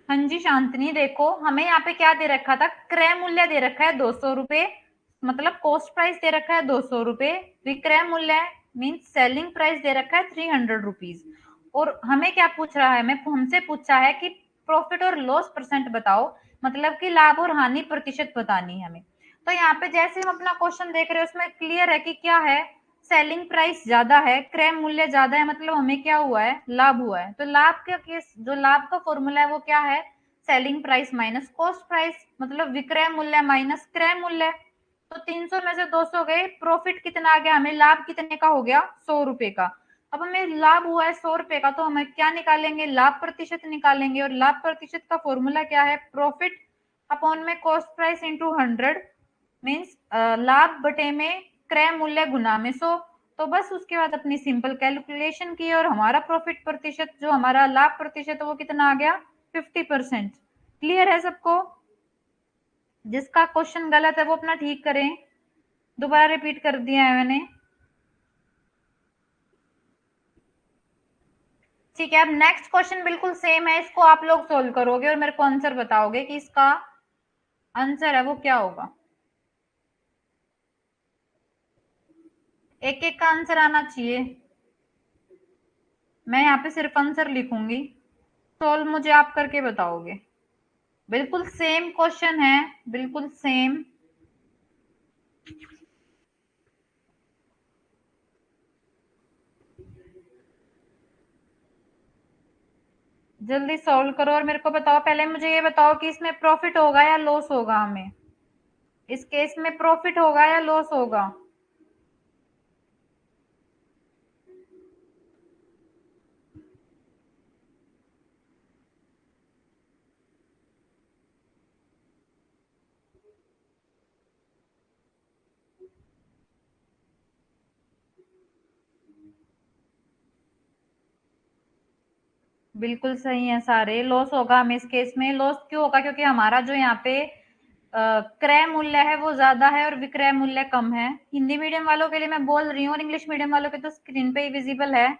हाँ जी शांतनी, देखो हमें यहाँ पे क्या दे रखा था, क्रय मूल्य दे रखा है 200 रुपए, मतलब कॉस्ट प्राइस दे रखा है 200 रुपए, विक्रय मूल्य मीन्स सेलिंग प्राइस दे रखा है 300 रुपीज। और हमें क्या पूछ रहा है, हमें हमसे पूछा है कि प्रॉफिट और लॉस परसेंट बताओ, मतलब कि लाभ और हानि प्रतिशत बतानी है हमें। तो यहाँ पे जैसे हम अपना क्वेश्चन देख रहे हैं उसमें क्लियर है कि क्या है, सेलिंग प्राइस ज्यादा है, क्रय मूल्य ज्यादा है, मतलब हमें क्या हुआ है, लाभ हुआ है। तो लाभ का केस, जो लाभ का फॉर्मूला है वो क्या है, selling price minus cost price, मतलब विक्रय मूल्य माइनस क्रय मूल्य। तो 300 में से 200 गए, प्रॉफिट कितना आ गया हमें, लाभ कितने का हो गया 100 रुपए का। अब हमें लाभ हुआ है 100 रुपए का, तो हमें क्या निकालेंगे, लाभ प्रतिशत निकालेंगे, और लाभ प्रतिशत का फॉर्मूला क्या है, प्रॉफिट अपॉन में कॉस्ट प्राइस इंटू 100। मीन्स लाभ बटे में क्रय मूल्य गुना में 100। तो बस उसके बाद अपनी सिंपल कैलकुलेशन की और हमारा प्रॉफिट प्रतिशत, जो हमारा लाभ प्रतिशत है, वो कितना आ गया? 50%। क्लियर है सबको? जिसका क्वेश्चन गलत है वो अपना ठीक करें, दोबारा रिपीट कर दिया है मैंने। ठीक है, अब नेक्स्ट क्वेश्चन बिल्कुल सेम है, इसको आप लोग सोल्व करोगे और मेरे को आंसर बताओगे कि इसका आंसर है वो क्या होगा। एक एक का आंसर आना चाहिए, मैं यहाँ पे सिर्फ आंसर लिखूंगी, सोल्व मुझे आप करके बताओगे। बिल्कुल सेम क्वेश्चन है, बिल्कुल सेम। जल्दी सॉल्व करो और मेरे को बताओ। पहले मुझे ये बताओ कि इसमें प्रॉफिट होगा या लॉस होगा, हमें इस केस में प्रॉफिट होगा या लॉस होगा? बिल्कुल सही है सारे, लॉस होगा हमें इस केस में। लॉस क्यों होगा? क्योंकि हमारा जो यहाँ पे क्रय मूल्य है वो ज्यादा है और विक्रय मूल्य कम है। हिंदी मीडियम वालों के लिए मैं बोल रही हूँ, और इंग्लिश मीडियम वालों के तो स्क्रीन पे ही विजिबल है।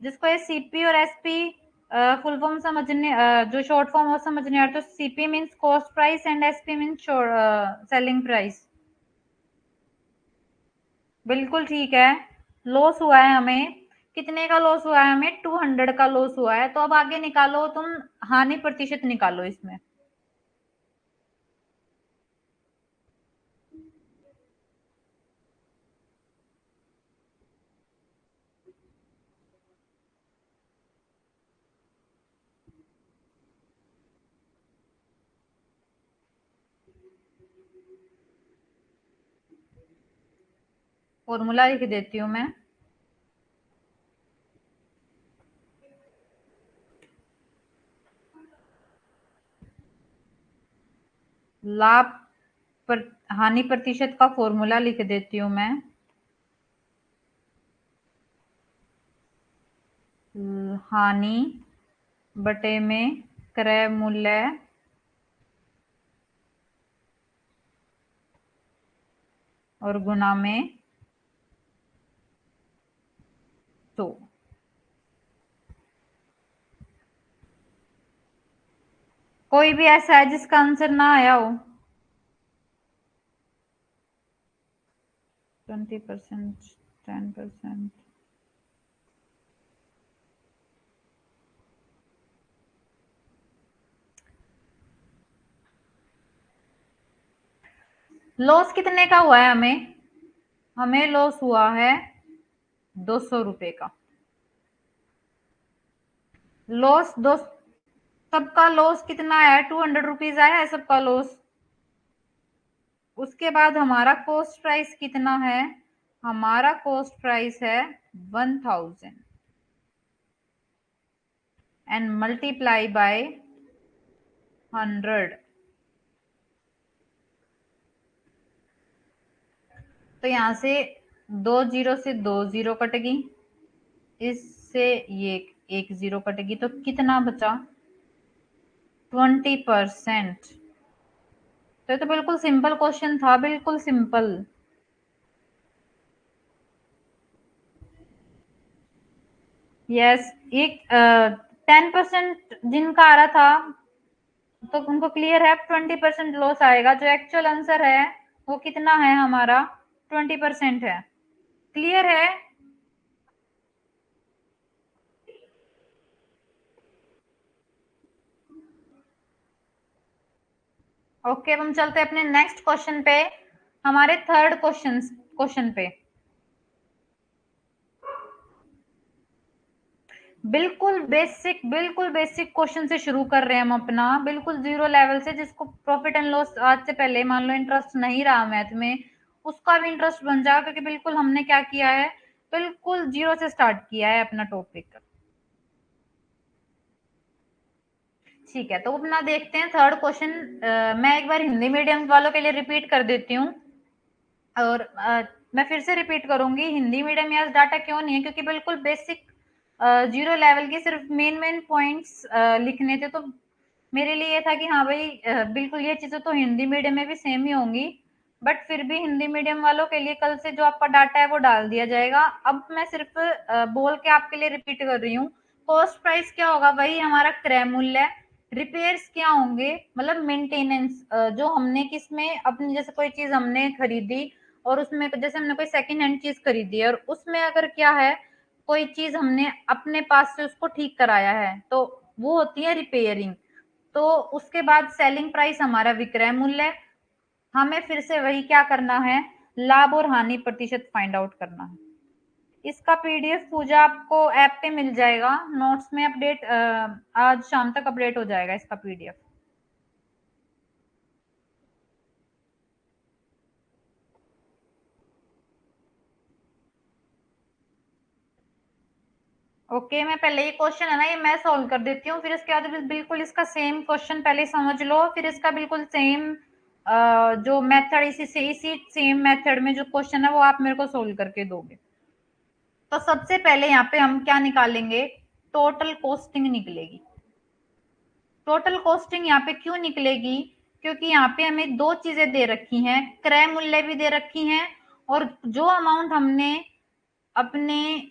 जिसको ये सीपी और एसपी फुल फॉर्म समझने, जो शॉर्ट फॉर्म वो समझने आ, तो CP means cost price and SP means selling price. बिल्कुल ठीक है। लॉस हुआ है हमें, कितने का लॉस हुआ है हमें? 200 का लॉस हुआ है। तो अब आगे निकालो तुम, हानि प्रतिशत निकालो इसमें। फॉर्मूला लिख देती हूँ मैं। लाभ पर हानि प्रतिशत का फॉर्मूला लिख देती हूँ मैं। हानि बटे में क्रय मूल्य और गुना में 100। कोई भी ऐसा है जिसका आंसर ना आया हो? 20%, 10%। लॉस कितने का हुआ है हमें? हमें लॉस हुआ है 200 रुपए का। लॉस दो, सबका लॉस कितना है? 200 रुपीज आया है सबका लॉस। उसके बाद हमारा कॉस्ट प्राइस कितना है? हमारा कॉस्ट प्राइस है 1000 एंड मल्टीप्लाई बाय 100। तो यहाँ से 2 जीरो से 2 जीरो कटेगी, इससे ये एक जीरो कटेगी, तो कितना बचा? 20%। तो ये तो बिल्कुल सिंपल क्वेश्चन था, बिल्कुल सिंपल। यस, एक 10% जिनका आ रहा था तो उनको क्लियर है 20% लॉस आएगा। जो एक्चुअल आंसर है वो कितना है हमारा? 20% है। क्लियर है? ओके, अब हम चलते हैं अपने नेक्स्ट क्वेश्चन पे, हमारे थर्ड क्वेश्चन पे। बिल्कुल बेसिक क्वेश्चन से शुरू कर रहे हैं हम अपना, बिल्कुल जीरो लेवल से। जिसको प्रॉफिट एंड लॉस आज से पहले मान लो इंटरेस्ट नहीं रहा मैथ में, उसका भी इंटरेस्ट बन जाएगा, क्योंकि बिल्कुल हमने क्या किया है, बिल्कुल जीरो से स्टार्ट किया है अपना टॉपिक। ठीक है, तो अपना देखते हैं थर्ड क्वेश्चन। मैं एक बार हिंदी मीडियम वालों के लिए रिपीट कर देती हूँ, और मैं फिर से रिपीट करूंगी, हिंदी मीडियम या डाटा क्यों नहीं है, क्योंकि बिल्कुल बेसिक जीरो लेवल के सिर्फ मेन मेन पॉइंट्स लिखने थे। तो मेरे लिए ये था कि हाँ भाई, बिल्कुल ये चीजें तो हिंदी मीडियम में भी सेम ही होंगी, बट फिर भी हिंदी मीडियम वालों के लिए कल से जो आपका डाटा है वो डाल दिया जाएगा। अब मैं सिर्फ बोल के आपके लिए रिपीट कर रही हूँ। कॉस्ट प्राइस क्या होगा, वही हमारा क्रय मूल्य। रिपेयर्स क्या होंगे, मतलब मेंटेनेंस, जो हमने किसमें अपनी, जैसे कोई चीज हमने खरीदी और उसमें, जैसे हमने कोई सेकंड हैंड चीज खरीदी है और उसमें अगर क्या है, कोई चीज हमने अपने पास से उसको ठीक कराया है, तो वो होती है रिपेयरिंग। तो उसके बाद सेलिंग प्राइस हमारा विक्रय मूल्य। हमें फिर से वही क्या करना है, लाभ और हानि प्रतिशत फाइंड आउट करना है। इसका पीडीएफ पूजा आपको ऐप पे मिल जाएगा, नोट्स में अपडेट आज शाम तक अपडेट हो जाएगा इसका पीडीएफ। ओके, मैं पहले ये क्वेश्चन है ना, ये मैं सॉल्व कर देती हूँ, फिर इसके बाद बिल्कुल इसका सेम क्वेश्चन पहले समझ लो, फिर इसका बिल्कुल सेम जो मेथड, इसी सेम मेथड में जो क्वेश्चन है वो आप मेरे को सोल्व करके दोगे। तो सबसे पहले यहाँ पे हम क्या निकालेंगे, टोटल कॉस्टिंग निकलेगी। टोटल कॉस्टिंग यहाँ पे क्यों निकलेगी, क्योंकि यहाँ पे हमें दो चीजें दे रखी हैं, क्रय मूल्य भी दे रखी हैं, और जो अमाउंट हमने अपने,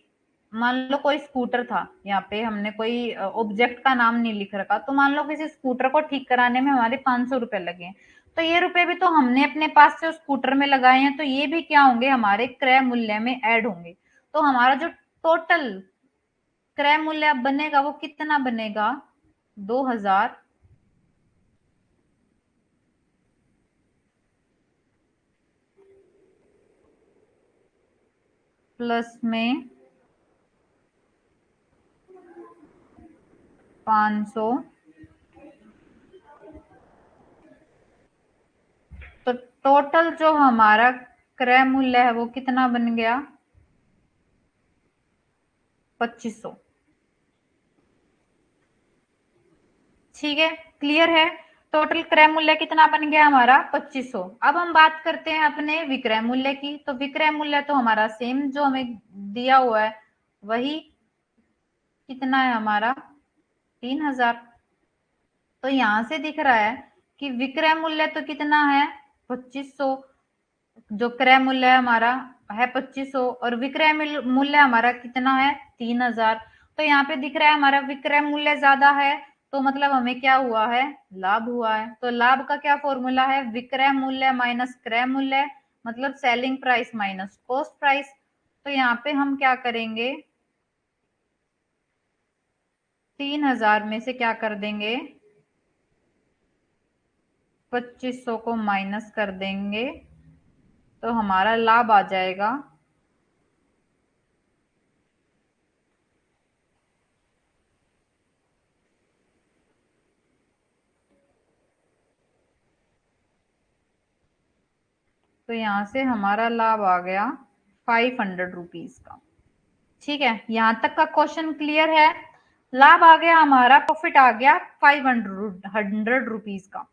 मान लो कोई स्कूटर था, यहाँ पे हमने कोई ऑब्जेक्ट का नाम नहीं लिख रखा, तो मान लो किसी स्कूटर को ठीक कराने में हमारे 500 रुपए लगे हैं, तो ये रुपए भी तो हमने अपने पास से उस स्कूटर में लगाए हैं, तो ये भी क्या होंगे, हमारे क्रय मूल्य में ऐड होंगे। तो हमारा जो टोटल क्रय मूल्य अब बनेगा वो कितना बनेगा, 2000 प्लस में 500, तो टोटल जो हमारा क्रय मूल्य है वो कितना बन गया, 2500। ठीक है, क्लियर है। टोटल क्रय मूल्य कितना बन गया हमारा, 2500। अब हम बात करते हैं अपने विक्रय मूल्य की। तो विक्रय मूल्य तो हमारा सेम जो हमें दिया हुआ है वही, कितना है हमारा, 3000। तो यहां से दिख रहा है कि विक्रय मूल्य तो कितना है, 2500। जो क्रय मूल्य है हमारा है 2500, और विक्रय मूल्य हमारा कितना है, 3000। तो यहाँ पे दिख रहा है हमारा विक्रय मूल्य ज्यादा है, तो मतलब हमें क्या हुआ है, लाभ हुआ है। तो लाभ का क्या फॉर्मूला है, विक्रय मूल्य माइनस क्रय मूल्य, मतलब selling price minus cost price. तो यहाँ पे हम क्या करेंगे, 3000 में से क्या कर देंगे, 2500 को माइनस कर देंगे, तो हमारा लाभ आ जाएगा, तो यहां से हमारा लाभ आ गया 500 रुपीज का। ठीक है, यहां तक का क्वेश्चन क्लियर है। लाभ आ गया हमारा, प्रॉफिट आ गया 500 रुपीज का।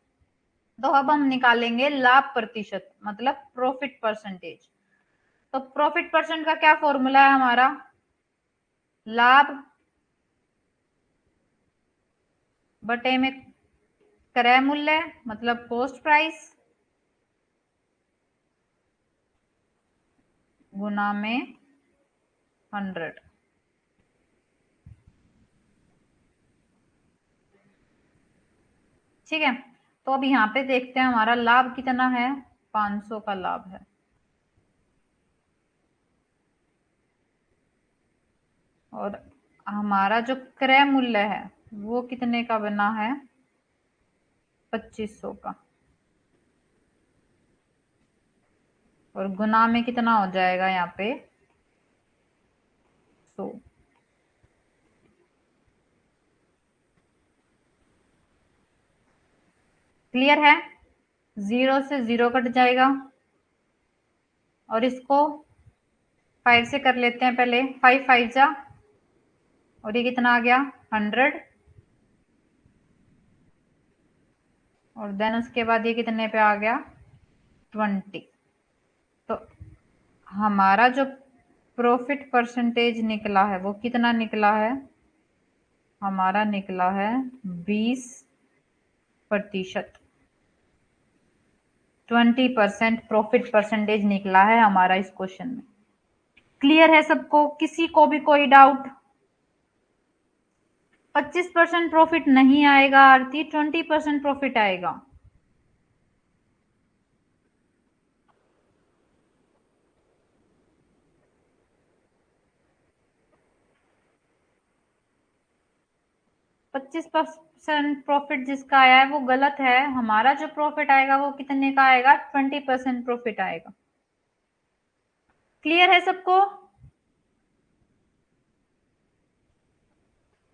तो अब हम निकालेंगे लाभ प्रतिशत, मतलब प्रॉफिट परसेंटेज। तो प्रॉफिट परसेंट का क्या फॉर्मूला है हमारा, लाभ बटे में क्रय मूल्य, मतलब कॉस्ट प्राइस, गुना में 100। ठीक है, तो अब यहाँ पे देखते हैं हमारा लाभ कितना है, 500 का लाभ है। और हमारा जो क्रय मूल्य है वो कितने का बना है, 2500 का, और गुना में कितना हो जाएगा यहाँ पे, 100। क्लियर है, जीरो से जीरो कट जाएगा, और इसको 5 से कर लेते हैं पहले, 5 5 जा, और ये कितना आ गया, 100। और देन उसके बाद ये कितने पे आ गया 20। तो हमारा जो प्रॉफिट परसेंटेज निकला है वो कितना निकला है, हमारा निकला है 20%। 20% प्रॉफिट परसेंटेज निकला है हमारा इस क्वेश्चन में। क्लियर है सबको, किसी को भी कोई डाउट? 25% प्रॉफिट नहीं आएगा आरती, 20% प्रॉफिट आएगा। पच्चीस परसेंट प्रॉफिट जिसका आया है वो गलत है। हमारा जो प्रॉफिट आएगा वो कितने का आएगा, 20% प्रॉफिट आएगा। क्लियर है सबको?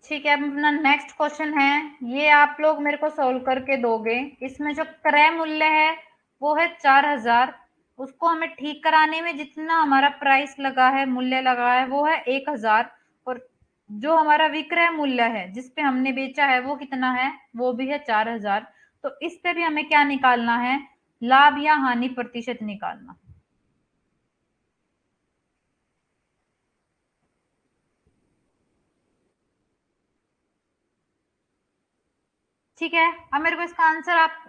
ठीक है, अब अपना नेक्स्ट क्वेश्चन है, ये आप लोग मेरे को सोल्व करके दोगे। इसमें जो क्रय मूल्य है वो है 4000, उसको हमें ठीक कराने में जितना हमारा प्राइस लगा है, मूल्य लगा है, वो है 1000। और जो हमारा विक्रय मूल्य है जिसपे हमने बेचा है वो कितना है, वो भी है 4000। तो इस पे भी हमें क्या निकालना है, लाभ या हानि प्रतिशत निकालना। ठीक है, अब मेरे को इसका आंसर आप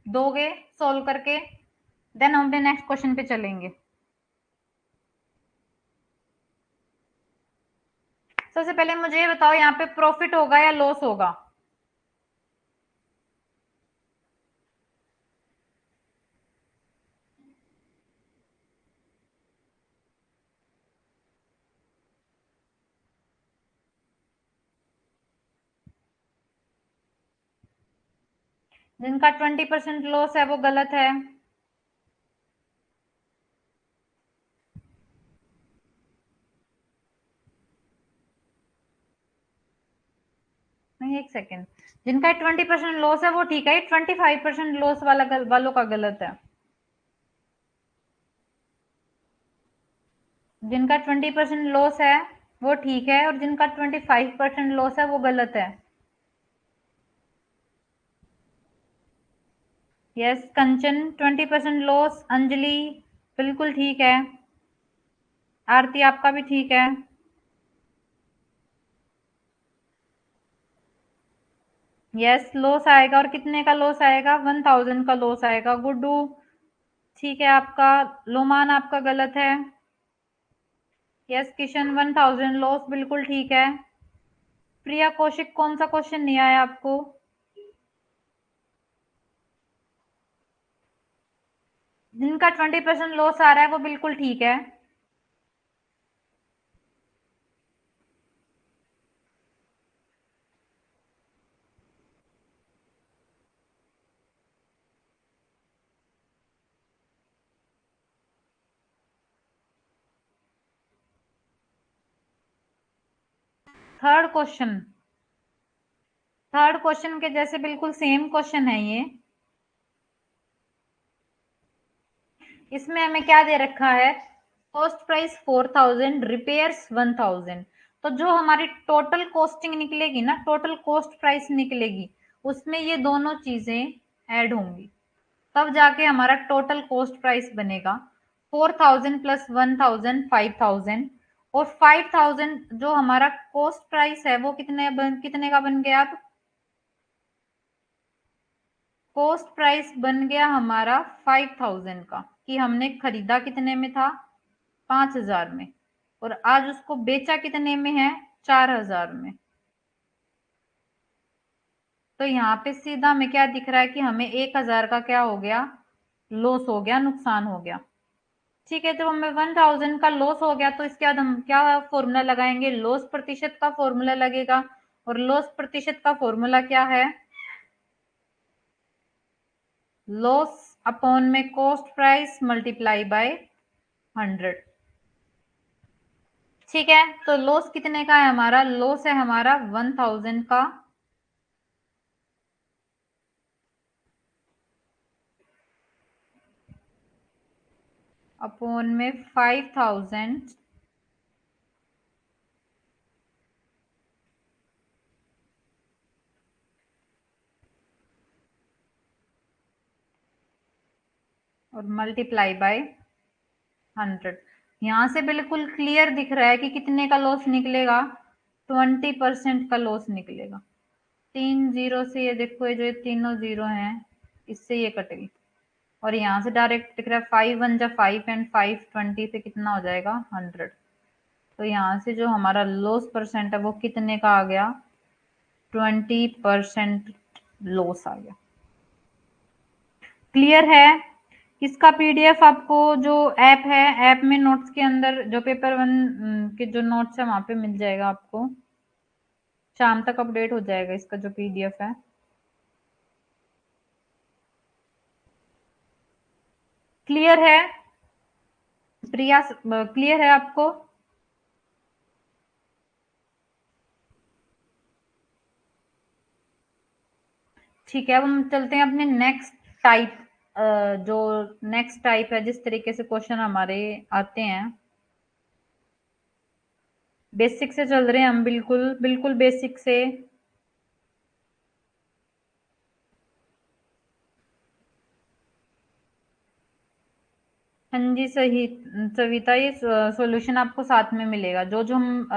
दोगे सोल्व करके, देन हम अपने नेक्स्ट क्वेश्चन पे चलेंगे। सबसे पहले मुझे ये बताओ, यहाँ पे प्रॉफिट होगा या लॉस होगा? जिनका 20% लॉस है वो गलत है। नहीं, एक सेकेंड, जिनका 20% लॉस है वो ठीक है, 25% लॉस वालों का गलत है। जिनका 20% लॉस है वो ठीक है, और जिनका 25% लॉस है वो गलत है। यस कंचन, 20% लॉस। अंजलि बिल्कुल ठीक है। आरती आपका भी ठीक है। यस लॉस आएगा, और कितने का लॉस आएगा, 1000 का लॉस आएगा। गुड्डू ठीक है आपका। लोमान आपका गलत है। यस किशन, 1000 लॉस बिल्कुल ठीक है। प्रिया कौशिक, कौन सा क्वेश्चन नहीं आया आपको? जिनका 20% लॉस आ रहा है वो बिल्कुल ठीक है। थर्ड क्वेश्चन, थर्ड क्वेश्चन के जैसे बिल्कुल सेम क्वेश्चन है ये। इसमें हमें क्या दे रखा है, कॉस्ट प्राइस 4000, रिपेयर्स 1000। तो जो हमारी टोटल कॉस्टिंग निकलेगी ना, टोटल कॉस्ट प्राइस निकलेगी, उसमें ये दोनों चीजें ऐड होंगी, तब जाके हमारा टोटल कॉस्ट प्राइस बनेगा। 4000 प्लस 1000 5000, और 5000 जो हमारा कॉस्ट प्राइस है वो कितने का बन गया? अब कॉस्ट प्राइस बन गया हमारा 5000 का, कि हमने खरीदा कितने में था, 5000 में, और आज उसको बेचा कितने में है, 4000 में। तो यहाँ पे सीधा हमें क्या दिख रहा है कि हमें 1000 का क्या हो गया, लॉस हो गया, नुकसान हो गया। ठीक है, तो हमें 1000 का लॉस हो गया, तो इसके बाद हम क्या फॉर्मूला लगाएंगे, लॉस प्रतिशत का फॉर्मूला लगेगा। और लॉस प्रतिशत का फॉर्मूला क्या है, लॉस अपॉन में कॉस्ट प्राइस मल्टीप्लाई बाय 100। ठीक है, तो लॉस कितने का है हमारा, लॉस है हमारा 1000 का, अपॉन में 5000, और मल्टीप्लाई बाय 100। यहाँ से बिल्कुल क्लियर दिख रहा है कि कितने का लॉस निकलेगा, 20% का लॉस निकलेगा। 3 जीरो से ये देखो, ये जो तीनों जीरो हैं इससे ये कटेगी, और यहाँ से डायरेक्ट दिख रहा है 5 1 जा 5 एंड 5 20 से कितना हो जाएगा 100। तो यहाँ से जो हमारा लॉस परसेंट है वो कितने का आ गया, 20% लॉस आ गया। क्लियर है? इसका पीडीएफ आपको जो ऐप है, ऐप में नोट्स के अंदर जो पेपर 1 के जो नोट्स है वहां पे मिल जाएगा आपको। शाम तक अपडेट हो जाएगा इसका जो पीडीएफ है। क्लियर है प्रिया? क्लियर है आपको? ठीक है, अब हम चलते हैं अपने नेक्स्ट टाइप। जो नेक्स्ट टाइप है, जिस तरीके से क्वेश्चन हमारे आते हैं, बेसिक से चल रहे हैं हम, बिल्कुल बिल्कुल बेसिक से। हाँ जी, सही सविता, ये सॉल्यूशन आपको साथ में मिलेगा। जो जो हम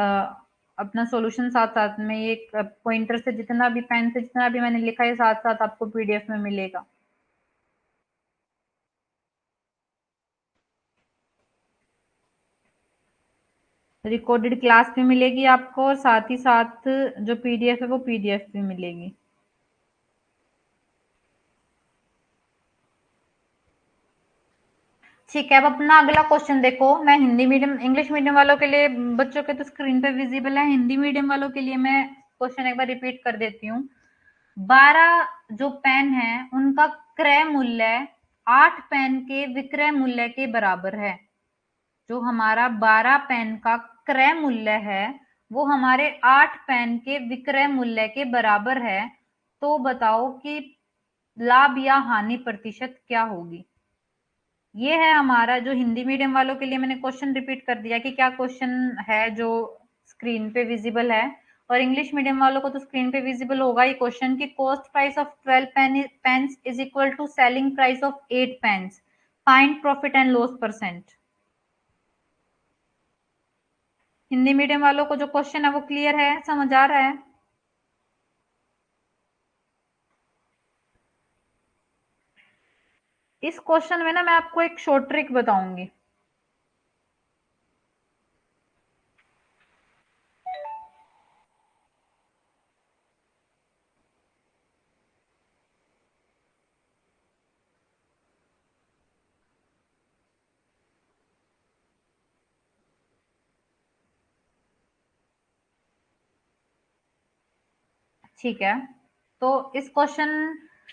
अपना सॉल्यूशन साथ साथ में, ये पॉइंटर से जितना भी, पेन से जितना भी मैंने लिखा है, साथ साथ आपको पीडीएफ में मिलेगा। रिकॉर्डेड क्लास भी मिलेगी आपको, और साथ ही साथ जो पीडीएफ है वो पीडीएफ भी मिलेगी। ठीक है, अब अपना अगला क्वेश्चन देखो। मैं हिंदी मीडियम, इंग्लिश मीडियम वालों के लिए, बच्चों के तो स्क्रीन पे विजिबल है, हिंदी मीडियम वालों के लिए मैं क्वेश्चन एक बार रिपीट कर देती हूँ। 12 जो पेन है उनका क्रय मूल्य 8 पेन के विक्रय मूल्य के बराबर है। जो हमारा 12 पेन का क्रय मूल्य है वो हमारे 8 पेन के विक्रय मूल्य के बराबर है। तो बताओ कि लाभ या हानि प्रतिशत क्या होगी। ये है हमारा जो हिंदी मीडियम वालों के लिए, मैंने क्वेश्चन रिपीट कर दिया कि क्या क्वेश्चन है जो स्क्रीन पे विजिबल है। और इंग्लिश मीडियम वालों को तो स्क्रीन पे विजिबल होगा ही क्वेश्चन कि cost price of 12 pens is equal to selling price of 8 pens, find profit and loss percent. Hindi medium वालों को जो क्वेश्चन है वो क्लियर है, समझ आ रहा है? इस क्वेश्चन में ना मैं आपको एक शॉर्ट ट्रिक बताऊंगी। ठीक है, तो इस क्वेश्चन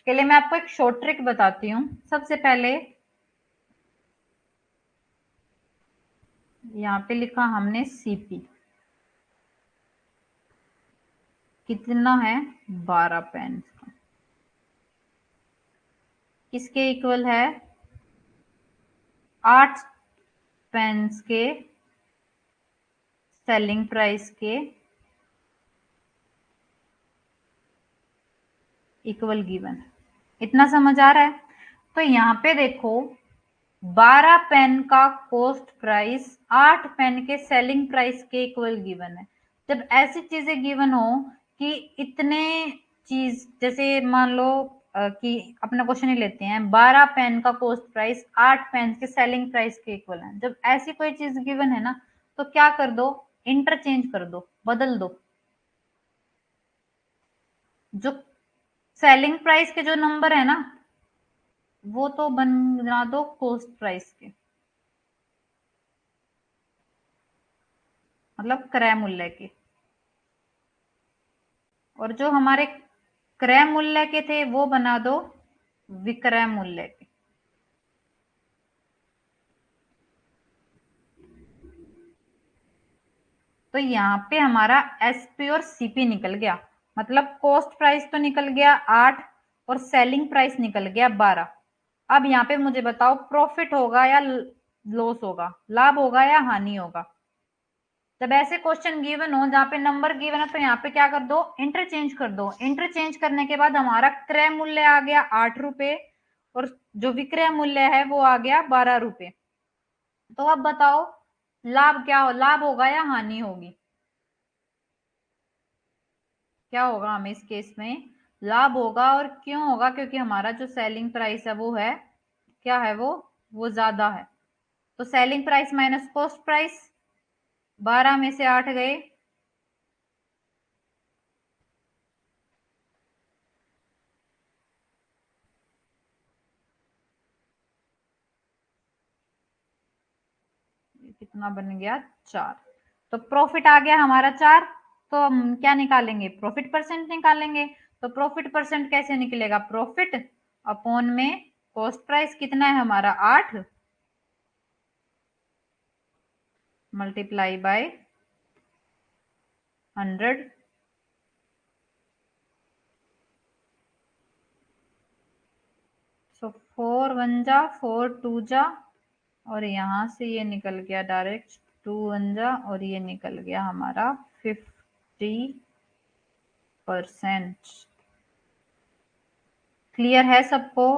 के लिए मैं आपको एक शॉर्ट ट्रिक बताती हूँ। सबसे पहले यहाँ पे लिखा हमने सीपी, कितना है 12 पेन का, किसके इक्वल है 8 पेन्स के सेलिंग प्राइस के इक्वल गिवन। इतना समझ आ रहा है? तो यहाँ पे देखो, 12 पेन का कॉस्ट प्राइस 8 पेन के सेलिंग प्राइस के इक्वल गिवन है। जब ऐसी चीजें गिवन हो कि इतने चीज, जैसे मान लो कि अपना क्वेश्चन ही लेते हैं, 12 पेन का कॉस्ट प्राइस 8 पेन के सेलिंग प्राइस के इक्वल है। जब ऐसी कोई चीज गिवन है ना, तो क्या कर दो, इंटरचेंज कर दो, बदल दो। जो सेलिंग प्राइस के जो नंबर है ना, वो तो बना दो कॉस्ट प्राइस के, मतलब क्रय मूल्य के। और जो हमारे क्रय मूल्य के थे वो बना दो विक्रय मूल्य के। तो यहाँ पे हमारा एसपी और सीपी निकल गया, मतलब कॉस्ट प्राइस तो निकल गया 8 और सेलिंग प्राइस निकल गया 12। अब यहाँ पे मुझे बताओ प्रॉफिट होगा या लॉस होगा, लाभ होगा या हानि होगा। जब ऐसे क्वेश्चन गिवन हो जहां पे नंबर गिवन है, तो यहाँ पे क्या कर दो, इंटरचेंज कर दो। इंटरचेंज करने के बाद हमारा क्रय मूल्य आ गया 8 रुपए, और जो विक्रय मूल्य है वो आ गया 12 रुपए। तो अब बताओ लाभ क्या हो, लाभ होगा या हानि होगी? क्या होगा हमें इस केस में? लाभ होगा। और क्यों होगा? क्योंकि हमारा जो सेलिंग प्राइस है वो है, क्या है वो ज्यादा है। तो selling price minus cost price, 12 में से 8 गए, कितना बन गया? 4। तो प्रॉफिट आ गया हमारा 4। तो हम क्या निकालेंगे? प्रॉफिट परसेंट निकालेंगे। तो प्रॉफिट परसेंट कैसे निकलेगा? प्रॉफिट अपॉन में कॉस्ट प्राइस, कितना है हमारा? 8, मल्टीप्लाई बाय 100। सो 4 1 जा, 4 2 जा, और यहां से ये निकल गया डायरेक्ट 2 1 जा, और ये निकल गया हमारा 50%। क्लियर है सबको?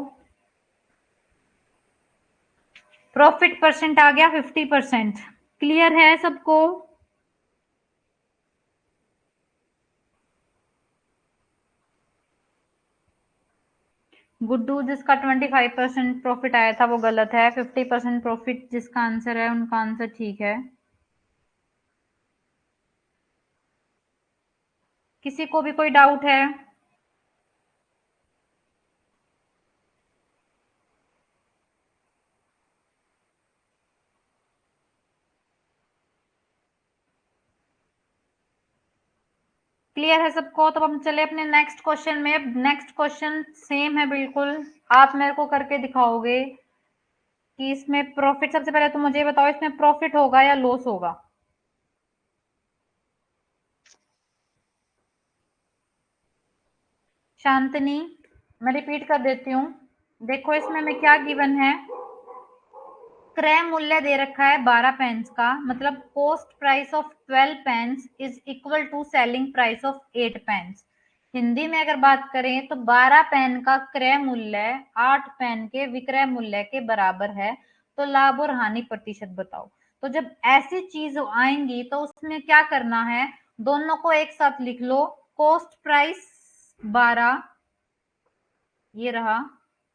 प्रॉफिट परसेंट आ गया 50%। क्लियर है सबको? गुड्डू जिसका 25% प्रॉफिट आया था वो गलत है। 50% प्रॉफिट जिसका आंसर है उनका आंसर ठीक है। किसी को भी कोई डाउट है? क्लियर है सबको? तो हम चले अपने नेक्स्ट क्वेश्चन में। नेक्स्ट क्वेश्चन सेम है बिल्कुल। आप मेरे को करके दिखाओगे कि इसमें प्रॉफिट, सबसे पहले तो मुझे बताओ इसमें प्रॉफिट होगा या लॉस होगा? शांतनी, मैं रिपीट कर देती हूँ। देखो इसमें में क्या गिवन है। क्रय मूल्य दे रखा है 12 पेन्स का, मतलब cost price of 12 pens is equal to selling price of 8 pens. Hindi में अगर बात करें तो 12 पेन का क्रय मूल्य 8 पेन के विक्रय मूल्य के बराबर है। तो लाभ और हानि प्रतिशत बताओ। तो जब ऐसी चीज आएंगी तो उसमें क्या करना है? दोनों को एक साथ लिख लो। कॉस्ट प्राइस 12, ये रहा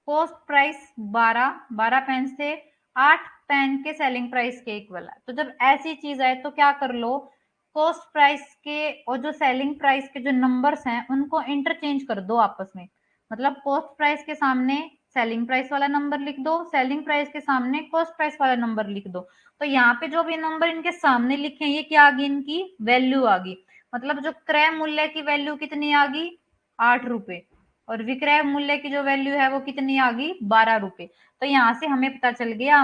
कॉस्ट प्राइस 12, 12 पेन से 8 पेन के सेलिंग प्राइस के इक्वल है। तो जब ऐसी चीज आए तो क्या कर लो? कॉस्ट प्राइस के और जो सेलिंग प्राइस के जो नंबर्स हैं उनको इंटरचेंज कर दो आपस में। मतलब कॉस्ट प्राइस के सामने सेलिंग प्राइस वाला नंबर लिख दो, सेलिंग प्राइस के सामने कॉस्ट प्राइस वाला नंबर लिख दो। तो यहाँ पे जो भी नंबर इनके सामने लिखे हैं ये क्या आ गई? इनकी वैल्यू आ गई। मतलब जो क्रय मूल्य की वैल्यू कितनी आ गई? 8 रुपए। और विक्रय मूल्य की जो वैल्यू है वो कितनी आ गई? 12 रुपए। तो यहाँ से हमें पता चल गया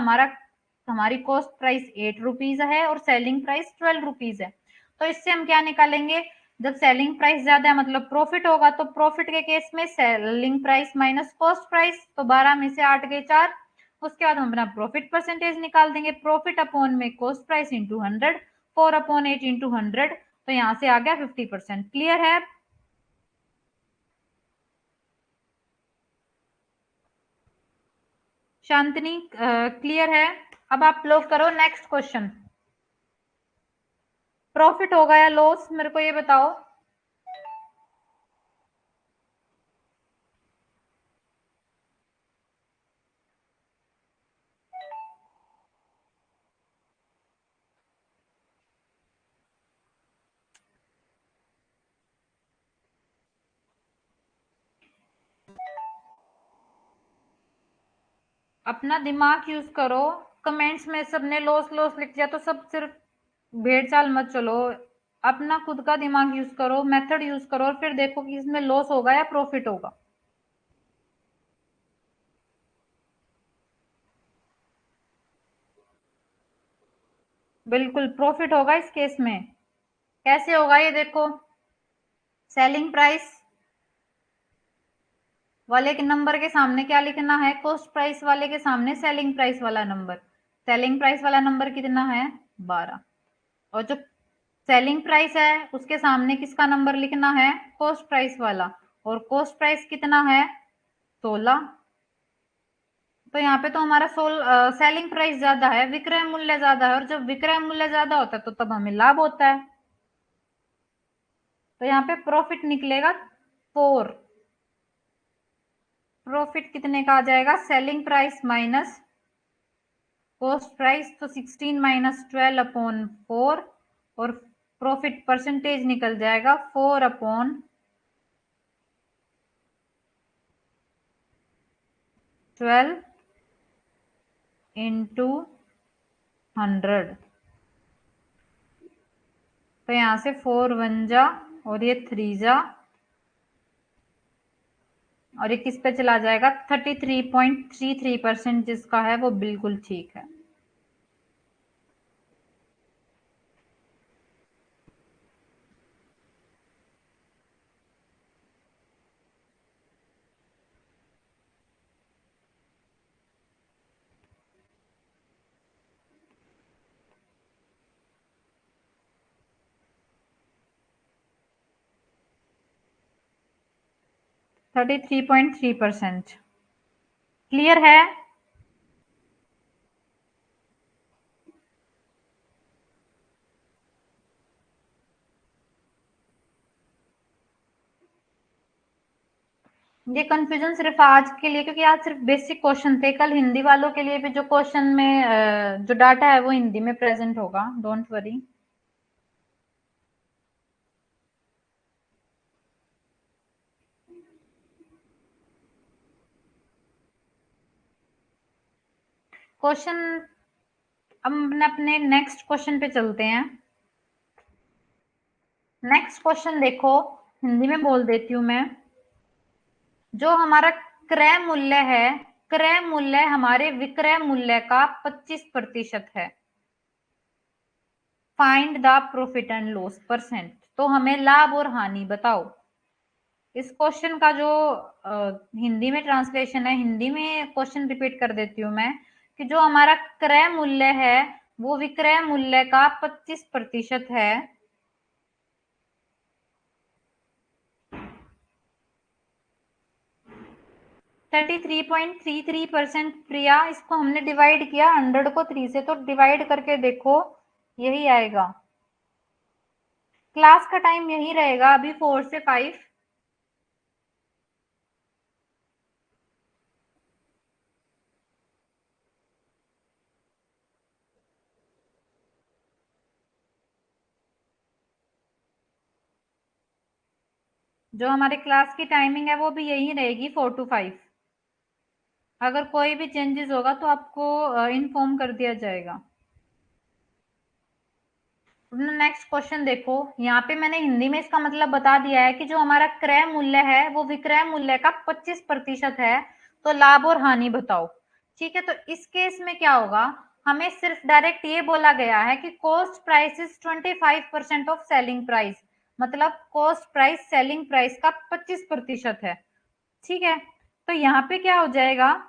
हमारी कॉस्ट प्राइस 8 रुपीज है और सेलिंग प्राइस 12 रुपीज है। तो इससे हम क्या निकालेंगे? जब सेलिंग प्राइस ज्यादा है मतलब प्रॉफिट होगा। तो प्रॉफिट के केस में selling price minus cost price, तो 12 में से 8 गए 4। उसके बाद हम अपना प्रॉफिट परसेंटेज निकाल देंगे। प्रॉफिट अपॉन में कॉस्ट प्राइस इंटू 100, 4/8 इंटू 100। तो यहाँ से आ गया 50%। क्लियर है? शांतनी क्लियर है? अब आप लोग करो नेक्स्ट क्वेश्चन। प्रॉफिट होगा या लॉस, मेरे को ये बताओ। अपना दिमाग यूज करो। कमेंट्स में सबने लॉस लॉस लिख दिया तो सब सिर्फ भेड़ चाल मत चलो। अपना खुद का दिमाग यूज करो, मेथड यूज करो, और फिर देखो कि इसमें लॉस होगा या प्रॉफिट होगा। बिल्कुल प्रॉफिट होगा इस केस में। कैसे होगा ये देखो। सेलिंग प्राइस वाले के नंबर के सामने क्या लिखना है? कॉस्ट प्राइस वाले के सामने सेलिंग प्राइस वाला नंबर। सेलिंग प्राइस वाला नंबर कितना है? 12। और जो सेलिंग प्राइस है उसके सामने किसका नंबर लिखना है? कॉस्ट प्राइस वाला। और कॉस्ट प्राइस कितना है? 16। तो यहाँ पे तो हमारा सेलिंग प्राइस ज्यादा है, विक्रय मूल्य ज्यादा है, और जब विक्रय मूल्य ज्यादा होता है तो तब हमें लाभ होता है। तो यहाँ पे प्रॉफिट निकलेगा 4। प्रॉफिट कितने का आ जाएगा, selling price minus cost price, तो 16 माइनस 12/4, और प्रॉफिट परसेंटेज निकल जाएगा 4/12 इंटू 100। तो यहाँ से 4 1 जा, और ये 3 जा, और ये किस पे चला जाएगा, 33.33% जिसका है वो बिल्कुल ठीक है। थर्टी 3.3%। क्लियर है। ये कंफ्यूजन सिर्फ आज के लिए, क्योंकि आज सिर्फ बेसिक क्वेश्चन थे, कल हिंदी वालों के लिए भी जो क्वेश्चन में जो डाटा है वो हिंदी में प्रेजेंट होगा, डोंट वरी। क्वेश्चन, अब हम अपने नेक्स्ट क्वेश्चन पे चलते हैं। नेक्स्ट क्वेश्चन देखो, हिंदी में बोल देती हूँ मैं। जो हमारा क्रय मूल्य है, क्रय मूल्य हमारे विक्रय मूल्य का 25% है। Find the profit and loss percent. तो हमें लाभ और हानि बताओ। इस क्वेश्चन का जो हिंदी में ट्रांसलेशन है, हिंदी में क्वेश्चन रिपीट कर देती हूँ मैं, कि जो हमारा क्रय मूल्य है वो विक्रय मूल्य का 25% है। 33.33% प्रिया, इसको हमने डिवाइड किया 100 को 3 से, तो डिवाइड करके देखो यही आएगा। क्लास का टाइम यही रहेगा अभी 4 से 5। जो हमारे क्लास की टाइमिंग है वो भी यही रहेगी, 4 to 5। अगर कोई भी चेंजेस होगा तो आपको इन्फॉर्म कर दिया जाएगा। नेक्स्ट क्वेश्चन देखो, यहाँ पे मैंने हिंदी में इसका मतलब बता दिया है कि जो हमारा क्रय मूल्य है वो विक्रय मूल्य का 25% है। तो लाभ और हानि बताओ। ठीक है, तो इस केस में क्या होगा, हमें सिर्फ डायरेक्ट ये बोला गया है कि cost price is 25% of selling price, मतलब कॉस्ट प्राइस सेलिंग प्राइस का 25% है। ठीक है, तो यहाँ पे क्या हो जाएगा,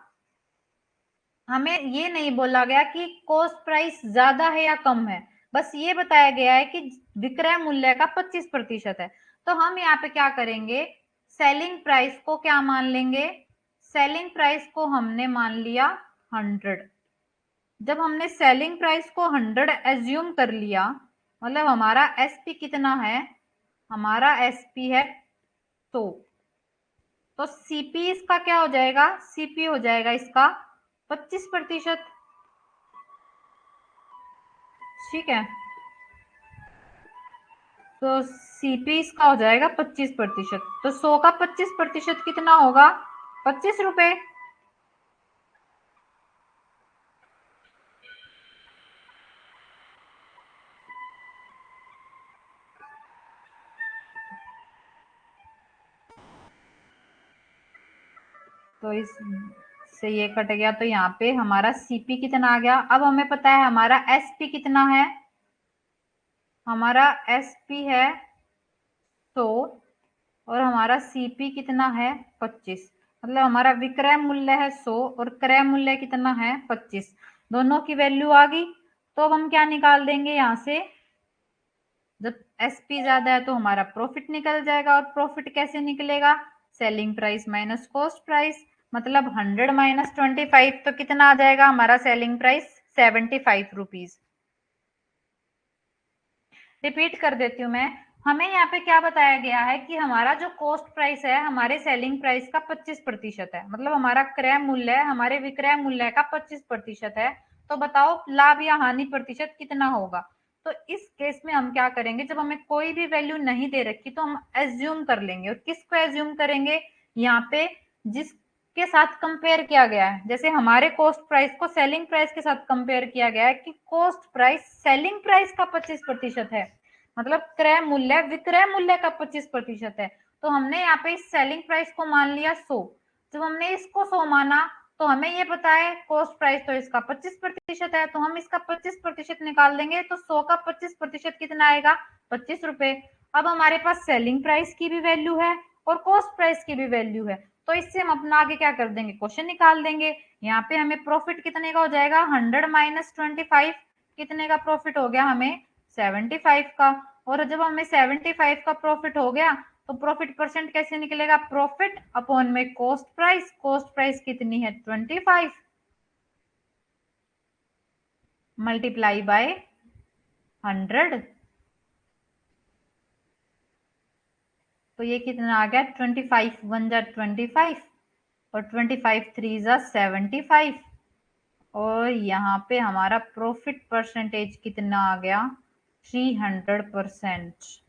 हमें ये नहीं बोला गया कि कॉस्ट प्राइस ज्यादा है या कम है, बस ये बताया गया है कि विक्रय मूल्य का 25% है। तो हम यहाँ पे क्या करेंगे, सेलिंग प्राइस को क्या मान लेंगे, सेलिंग प्राइस को हमने मान लिया 100। जब हमने सेलिंग प्राइस को 100 एज्यूम कर लिया, मतलब हमारा एसपी कितना है, हमारा एसपी है 100। तो सीपी इसका क्या हो जाएगा, सीपी हो जाएगा इसका 25%। ठीक है, तो सीपी इसका हो जाएगा 25%। तो 100 का 25% कितना होगा, 25 रुपए। तो इस से ये कट गया, तो यहाँ पे हमारा सीपी कितना आ गया। अब हमें पता है हमारा एसपी कितना है, हमारा एसपी है 100, और हमारा सीपी कितना है 25। मतलब हमारा विक्रय मूल्य है 100 और क्रय मूल्य कितना है 25, दोनों की वैल्यू आ गई। तो अब हम क्या निकाल देंगे यहाँ से, जब एसपी ज्यादा है तो हमारा प्रॉफिट निकल जाएगा, और प्रॉफिट कैसे निकलेगा, selling price minus cost price. मतलब 100 माइनस 25 तो कितना आ जाएगा हमारा सेलिंग प्राइस 75 रुपीज। रिपीट कर देती हूँ मैं, हमें यहाँ पे क्या बताया गया है कि हमारा जो कॉस्ट प्राइस है हमारे सेलिंग प्राइस का 25% है, मतलब हमारा क्रय मूल्य हमारे विक्रय मूल्य का 25% है। तो बताओ लाभ या हानि प्रतिशत कितना होगा। तो इस केस में हम क्या करेंगे, जब हमें कोई भी वैल्यू नहीं दे रखी तो हम एज्यूम कर लेंगे। और किसको एज्यूम करेंगे, यहाँ पे जिसके साथ कंपेयर किया गया है, जैसे हमारे कॉस्ट प्राइस को सेलिंग प्राइस के साथ कंपेयर किया गया है कि कॉस्ट प्राइस सेलिंग प्राइस का 25% है, मतलब क्रय मूल्य विक्रय मूल्य का 25% है। तो हमने यहाँ पे इस सेलिंग प्राइस को मान लिया 100। जब हमने इसको 100 माना तो हमें ये पता है कॉस्ट प्राइस तो इसका 25% है, तो हम इसका 25% निकाल देंगे तो 100 का 25% कितना आएगा, 25 रुपए। अब हमारे पास सेलिंग प्राइस की भी वैल्यू है और कॉस्ट प्राइस की भी वैल्यू है, तो इससे हम अपना आगे क्या कर देंगे, क्वेश्चन निकाल देंगे। यहाँ पे हमें प्रॉफिट कितने का हो जाएगा, 100 माइनस 25 कितने का प्रॉफिट हो गया हमें 75 का। और जब हमें 75 का प्रॉफिट हो गया तो प्रॉफिट परसेंट कैसे निकलेगा, प्रॉफिट अपॉन में कॉस्ट प्राइस कितनी है 25 मल्टीप्लाई बाय 100। तो ये कितना आ गया 25 वन जा 25 और 25 थ्री जा 75। और यहाँ पे हमारा प्रॉफिट परसेंटेज कितना आ गया 300%।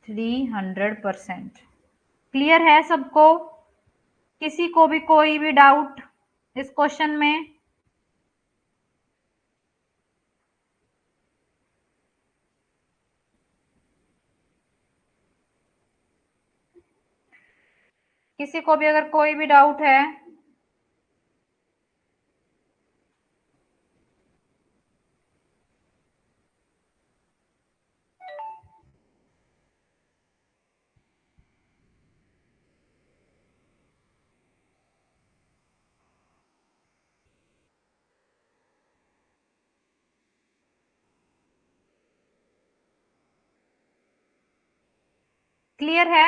300%। क्लियर है सबको, किसी को भी कोई भी डाउट इस क्वेश्चन में। किसी को भी अगर कोई भी डाउट है। क्लियर है,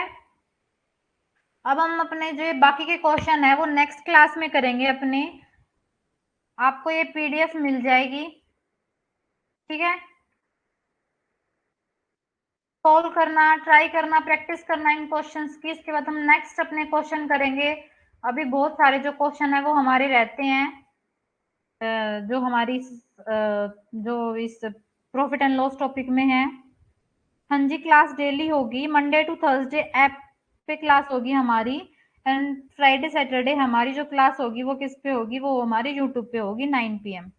अब हम अपने जो बाकी के क्वेश्चन है वो नेक्स्ट क्लास में करेंगे अपने। आपको ये पीडीएफ मिल जाएगी, ठीक है। सॉल्व करना, ट्राई करना, प्रैक्टिस करना इन क्वेश्चंस की। इसके बाद हम नेक्स्ट अपने क्वेश्चन करेंगे। अभी बहुत सारे जो क्वेश्चन है वो हमारे रहते हैं, जो हमारी जो इस प्रॉफिट एंड लॉस टॉपिक में है। हाँ जी, क्लास डेली होगी, मंडे टू थर्सडे ऐप पे क्लास होगी हमारी। एंड फ्राइडे सैटरडे हमारी जो क्लास होगी वो किस पे होगी, वो हमारी यूट्यूब पे होगी 9 PM।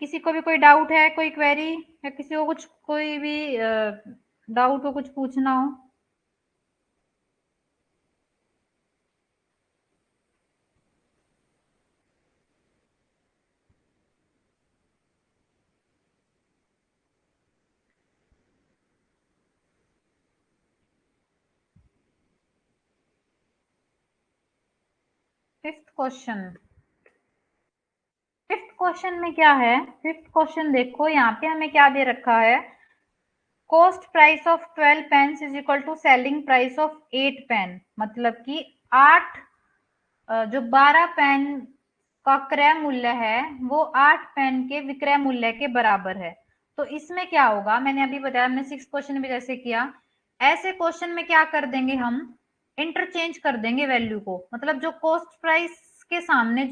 किसी को भी कोई डाउट है, कोई क्वेरी, या किसी को कुछ कोई भी डाउट हो, कुछ पूछना हो। फिफ्थ क्वेश्चन, फिफ्थ क्वेश्चन में क्या है, फिफ्थ क्वेश्चन देखो यहाँ पे हमें क्या दे रखा है, cost price of 12 pens is equal to selling price of 8 pen. मतलब कि 8 जो 12 पेन का क्रय मूल्य है वो 8 पेन के विक्रय मूल्य के बराबर है। तो इसमें क्या होगा, मैंने अभी बताया, हमने 6 क्वेश्चन में जैसे किया, ऐसे क्वेश्चन में क्या कर देंगे हम, इंटरचेंज कर देंगे वैल्यू को। मतलब जो कॉस्ट प्राइस के सामने,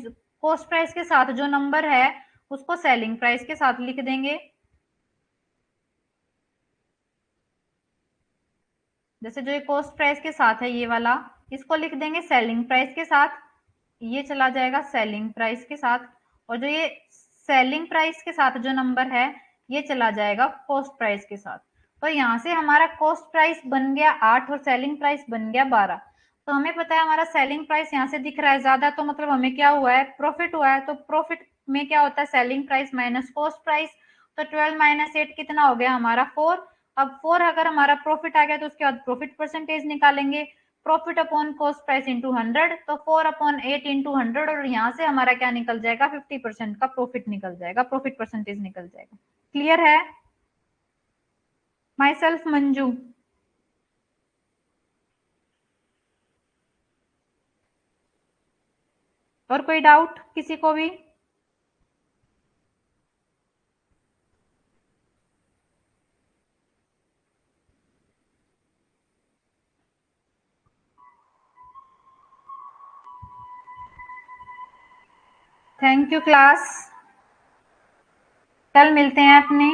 कॉस्ट प्राइस के साथ जो नंबर है उसको सेलिंग प्राइस के साथ लिख देंगे। जैसे जो ये कॉस्ट प्राइस के साथ है ये वाला, इसको लिख देंगे सेलिंग प्राइस के साथ, ये चला जाएगा सेलिंग प्राइस के साथ। और जो ये सेलिंग प्राइस के साथ जो नंबर है ये चला जाएगा कॉस्ट प्राइस के साथ। तो यहाँ से हमारा कॉस्ट प्राइस बन गया 8 और सेलिंग प्राइस बन गया 12। तो हमें पता है हमारा सेलिंग प्राइस यहाँ से दिख रहा है ज्यादा, तो मतलब हमें क्या हुआ है, प्रॉफिट हुआ है। तो प्रॉफिट में क्या होता है, selling price minus cost price. तो 12 माइनस 8 कितना हो गया हमारा 4। अब 4 अगर हमारा प्रॉफिट आ गया तो उसके बाद प्रॉफिट परसेंटेज निकालेंगे। Profit upon cost price into 100, तो 4/8 इंटू 100, और यहाँ से हमारा क्या निकल जाएगा, 50% का प्रॉफिट निकल जाएगा, प्रॉफिट परसेंटेज निकल जाएगा। क्लियर है? My self Manju. और कोई डाउट किसी को भी? थैंक यू क्लास, कल मिलते हैं अपने